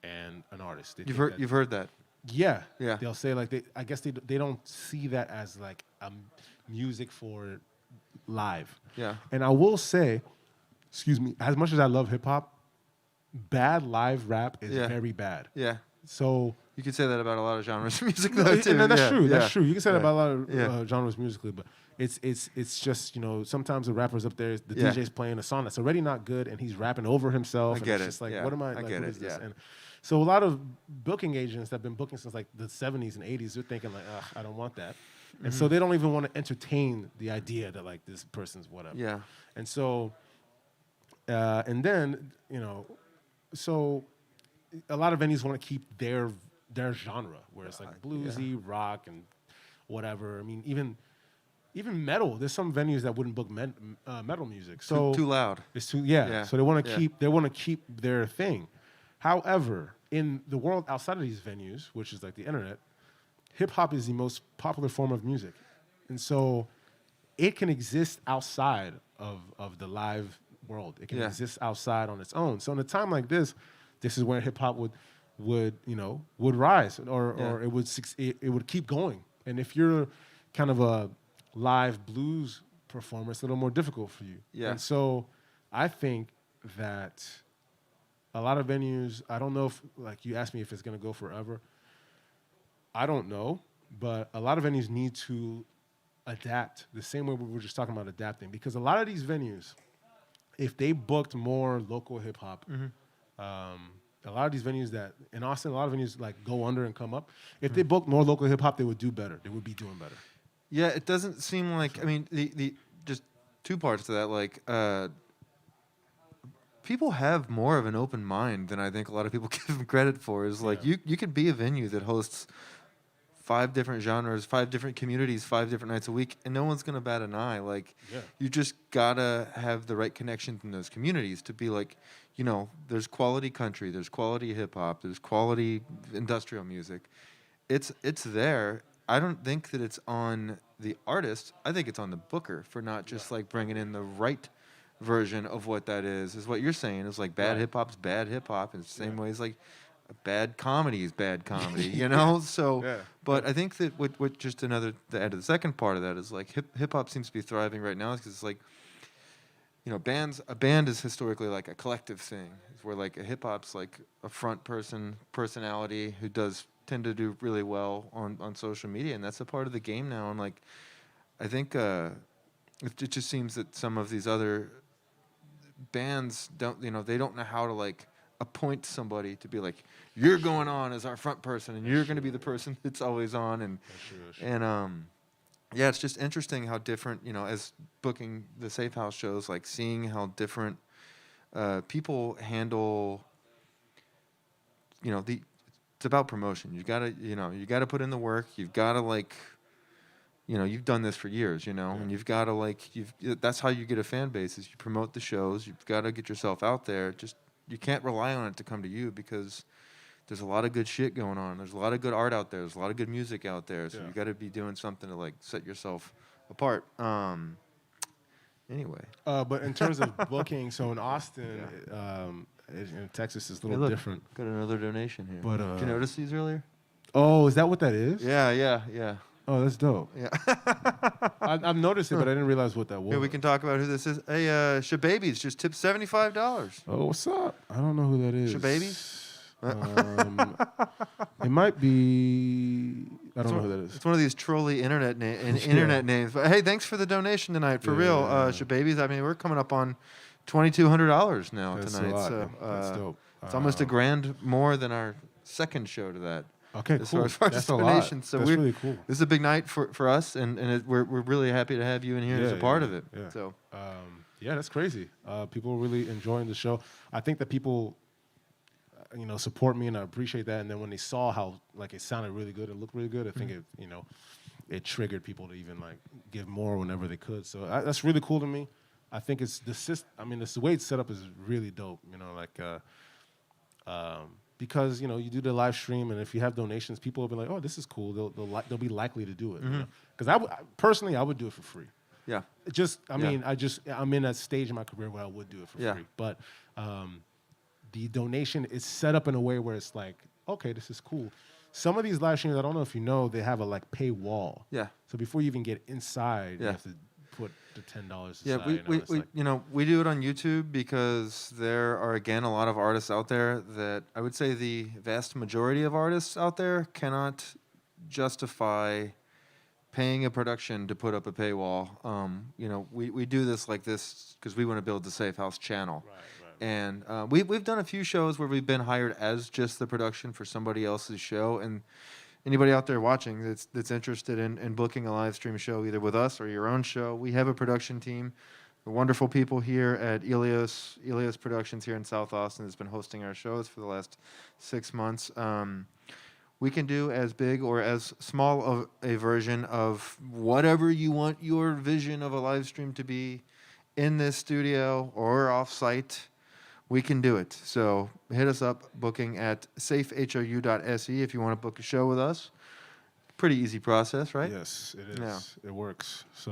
and an artist. You've heard that. Yeah. Yeah. They'll say like I guess they don't see that as like music for live. Yeah. And I will say, excuse me, as much as I love hip hop, bad live rap is Yeah. very bad. Yeah. So You could say that about a lot of genres of music, though, too. and that's Yeah, true. yeah, That's true. You can say that yeah. about a lot of Yeah. genres musically, but it's just sometimes the rapper's up there, the Yeah. DJ's playing a song that's already not good, and he's rapping over himself. I and get it's it, just like, yeah. what am I? I Like, get what it, is this? yeah. And so a lot of booking agents that have been booking since like the 70s and 80s, they're thinking like, ugh, I don't want that, and so they don't even want to entertain the idea that like this person's whatever. Yeah. And so, and then so a lot of venues want to keep their genre, where it's like bluesy, rock, and whatever. I mean, even metal. There's some venues that wouldn't book metal music. So Too loud. It's too yeah. So they want to Yeah. keep their thing. However, in the world outside of these venues, which is like the internet, hip hop is the most popular form of music, and so it can exist outside of the live world. It can Yeah. exist outside on its own. So in a time like this is where hip hop would rise, or it would keep going. And if you're kind of a live blues performer, it's a little more difficult for you. Yeah. And so I think that a lot of venues, I don't know if, like you asked me if it's going to go forever. I don't know, but a lot of venues need to adapt the same way we were just talking about adapting, because a lot of these venues, if they booked more local hip hop, a lot of these venues that in Austin, a lot of venues like go under and come up. If they booked more local hip hop, they would do better. They would be doing better. Yeah, it doesn't seem like. I mean, the just two parts to that. Like, people have more of an open mind than I think a lot of people give them credit for. Is like you could be a venue that hosts 5 different genres, 5 different communities, 5 different nights a week, and no one's gonna bat an eye. Like, you just gotta have the right connections in those communities to be like, there's quality country, there's quality hip hop, there's quality industrial music. It's there. I don't think that it's on the artist. I think it's on the booker for not just like bringing in the right version of what that is what you're saying. Is like bad hip hop's bad hip hop in the same way as like bad comedy is bad comedy, So, but I think that what just to add to the second part of that is like hip hop seems to be thriving right now because it's like, a band is historically like a collective thing. It's where like a hip hop's like a personality who does tend to do really well on social media, and that's a part of the game now. And like, I think it just seems that some of these other bands don't, they don't know how to like appoint somebody to be like, you're going on as our front person, and you're going to be the person that's always on, and yeah, it's just interesting how different, as booking the Safe House shows, like seeing how different people handle, it's about promotion. You gotta put in the work. You've gotta like, you've done this for years, and you've gotta like, that's how you get a fan base is you promote the shows. You've gotta get yourself out there. Just, you can't rely on it to come to you because there's a lot of good shit going on. There's a lot of good art out there. There's a lot of good music out there. So you got to be doing something to like set yourself apart. Anyway. But in terms of booking, so in Austin, in Texas, is a little different. Got another donation here. But, did you notice these earlier? Oh, is that what that is? Yeah. Oh, that's dope. Yeah. I've noticed it, but I didn't realize what that was. Yeah, we can talk about who this is. Hey, Shababies just tipped $75. Oh, what's up? I don't know who that is. Shababies? It might be. I don't know who that is. It's one of these trolly internet names. But hey, thanks for the donation tonight. For real, Shababies. I mean, we're coming up on $2,200 now That's tonight. a lot, so man. That's dope. It's almost $1,000 more than our second show to that. Okay, as cool. far as That's a lot. donations. So That's really cool. This is a big night for us, and we're really happy to have you in here as a part of it. Yeah. So that's crazy. People are really enjoying the show. I think that people, support me, and I appreciate that. And then when they saw how like it sounded really good and looked really good, I think it triggered people to even like give more whenever they could. So that's really cool to me. I think it's the way it's set up is really dope. Because you do the live stream, and if you have donations, people will be like, "Oh, this is cool." They'll be likely to do it. Because personally, I would do it for free. Yeah. I'm in that stage in my career where I would do it for free. But the donation is set up in a way where it's like, okay, this is cool. Some of these live streams, I don't know if you know, they have a like pay wall. Yeah. So before you even get inside, you have to put the $10 Yeah, aside. we do it on YouTube because there are, again, a lot of artists out there that I would say the vast majority of artists out there cannot justify paying a production to put up a paywall. We do this like this because we want to build the Safe House channel. Right. And we've done a few shows where we've been hired as just the production for somebody else's show. And anybody out there watching that's interested in booking a live stream show, either with us or your own show, we have a production team. The wonderful people here at Elios Productions here in South Austin that's been hosting our shows for the last 6 months. We can do as big or as small of a version of whatever you want your vision of a live stream to be in this studio or off-site. We can do it. So hit us up, booking at safehou.se if you want to book a show with us. Pretty easy process, right? Yes, it is. Yeah. It works. So,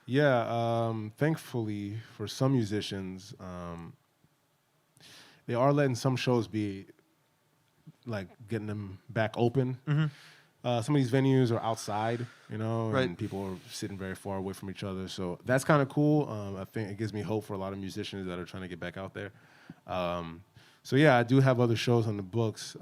yeah, thankfully for some musicians, they are letting some shows be, like, getting them back open. Mm-hmm. Some of these venues are outside, Right. and people are sitting very far away from each other. So that's kind of cool. I think it gives me hope for a lot of musicians that are trying to get back out there. So yeah, I do have other shows on the books,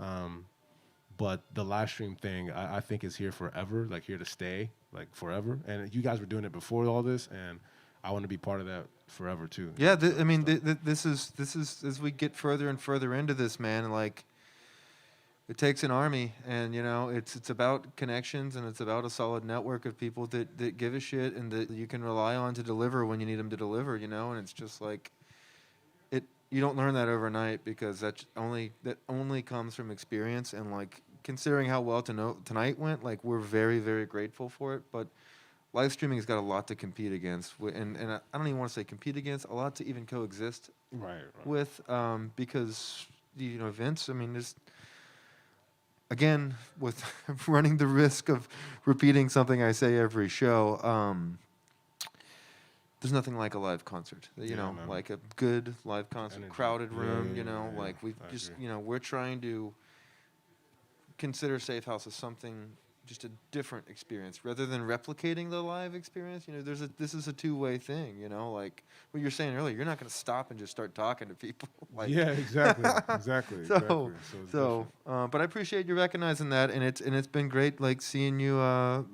but the live stream thing, I think is here forever, like here to stay, like forever. And you guys were doing it before all this, and I want to be part of that forever too. Yeah, this is as we get further and further into this, man. Like, it takes an army, and it's about connections, and it's about a solid network of people that give a shit and that you can rely on to deliver when you need them to deliver. And it's just like you don't learn that overnight, because that only comes from experience. And like, considering how well tonight went, like, we're very, very grateful for it. But live streaming has got a lot to compete against, and I don't even want to say compete against, a lot to even coexist with, because events. I mean, there's, again, with running the risk of repeating something I say every show, there's nothing like a live concert. Man. Like a good live concert, Energy. crowded room. Yeah. Like we I just, agree. we're trying to consider Safe House as something, just a different experience rather than replicating the live experience. This is a two-way thing. Like what you were saying earlier, you're not going to stop and just start talking to people. Like, Yeah, exactly. So, but I appreciate you recognizing that, and it's been great, like, seeing you,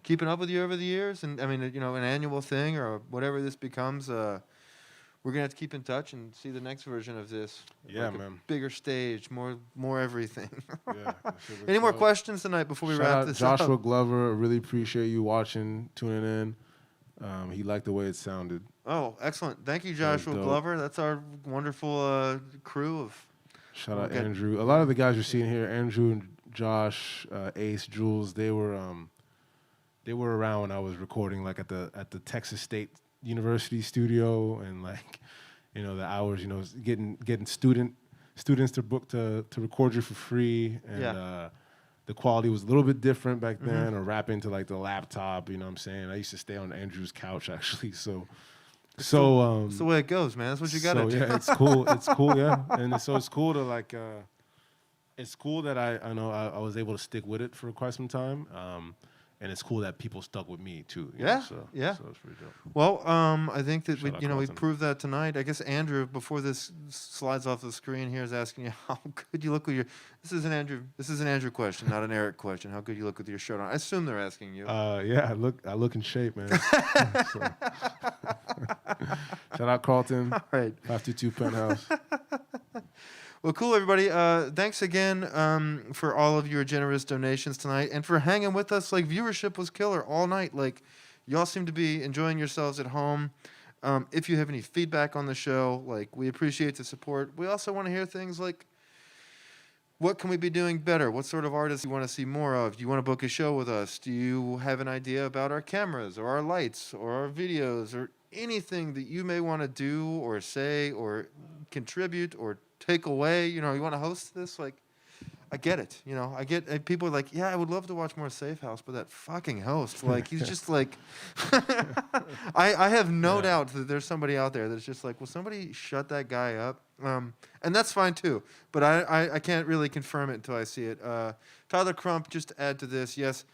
keeping up with you over the years. And I mean, an annual thing or whatever this becomes. We're gonna have to keep in touch and see the next version of this. Yeah, like, man. Bigger stage, more everything. Yeah. Any more questions tonight before we Shout wrap out this Joshua up? Glover. I really appreciate you watching, tuning in. He liked the way it sounded. Oh, excellent! Thank you, That was Joshua dope. Glover. That's our wonderful crew of. Shout out Okay. Andrew. A lot of the guys you're seeing here, Andrew and Josh, Ace, Jules, they were around when I was recording, like at the Texas State University studio, and like, the hours, getting students to book to record you for free, and Yeah. the quality was a little bit different back then, or rapping to like the laptop, you know what I'm saying? I used to stay on Andrew's couch actually, It's the so way it goes, man. That's what you got to do. yeah, it's cool, yeah. And so it's cool to like, it's cool that I know I was able to stick with it for quite some time. And it's cool that people stuck with me too. you know, Yeah, so, yeah. So it's pretty dope. Well, I think that Shout out we Carlton. proved that tonight. I guess Andrew, before this slides off the screen here, is asking you how good you look with your. This is an Andrew question, not an Eric question. How good you look with your shirt on? I assume they're asking you. Yeah, I look in shape, man. So. Shout out Carlton, All right. 522 Penthouse. Well, cool, everybody. Thanks again for all of your generous donations tonight, and for hanging with us. Like, viewership was killer all night. Like, y'all seem to be enjoying yourselves at home. If you have any feedback on the show, like, we appreciate the support. We also want to hear things like, what can we be doing better? What sort of artists do you want to see more of? Do you want to book a show with us? Do you have an idea about our cameras or our lights or our videos or anything that you may want to do or say or contribute or take away? You want to host this? Like, I get it. I get people are like, yeah, I would love to watch more Safe House, but that fucking host, like, he's just like, I have no doubt that there's somebody out there that's just like, will somebody shut that guy up? And that's fine too, but I can't really confirm it until I see it. Tyler Crump, just to add to this, yes,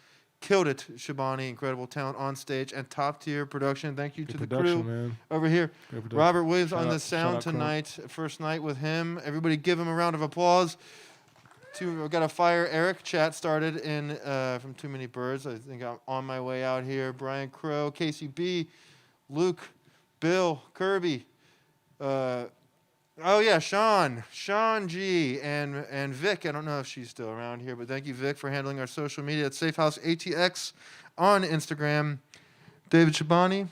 Killed it, Shabani. Incredible talent on stage and top tier production. Thank you Good to the production, crew man. over here. Great production. Robert Williams Shout on the out- shout sound out, Crow. tonight. First night with him. Everybody give him a round of applause. I've got a fire Eric chat started in from Too Many Birds. I think I'm on my way out here. Brian Crow, Casey B, Luke, Bill, Kirby. Oh yeah, Sean G, and Vic. I don't know if she's still around here, but thank you, Vic, for handling our social media at Safehouse ATX on Instagram. David Shabani,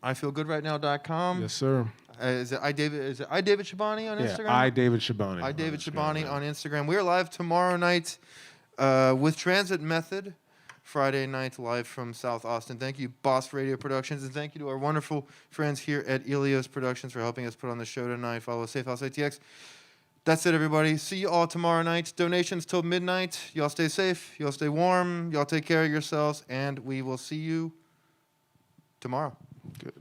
IFeelGoodRightNow.com. Yes, sir. Is it David Shabani on Yeah, Instagram? I David Shabani. I David Instagram, Shabani man. on Instagram. We are live tomorrow night with Transit Method. Friday night live from South Austin. Thank you, Boss Radio Productions, and thank you to our wonderful friends here at Elios Productions for helping us put on the show tonight. Follow Safehouse ATX. That's it, everybody. See you all tomorrow night. Donations till midnight. Y'all stay safe. Y'all stay warm. Y'all take care of yourselves, and we will see you tomorrow. Good.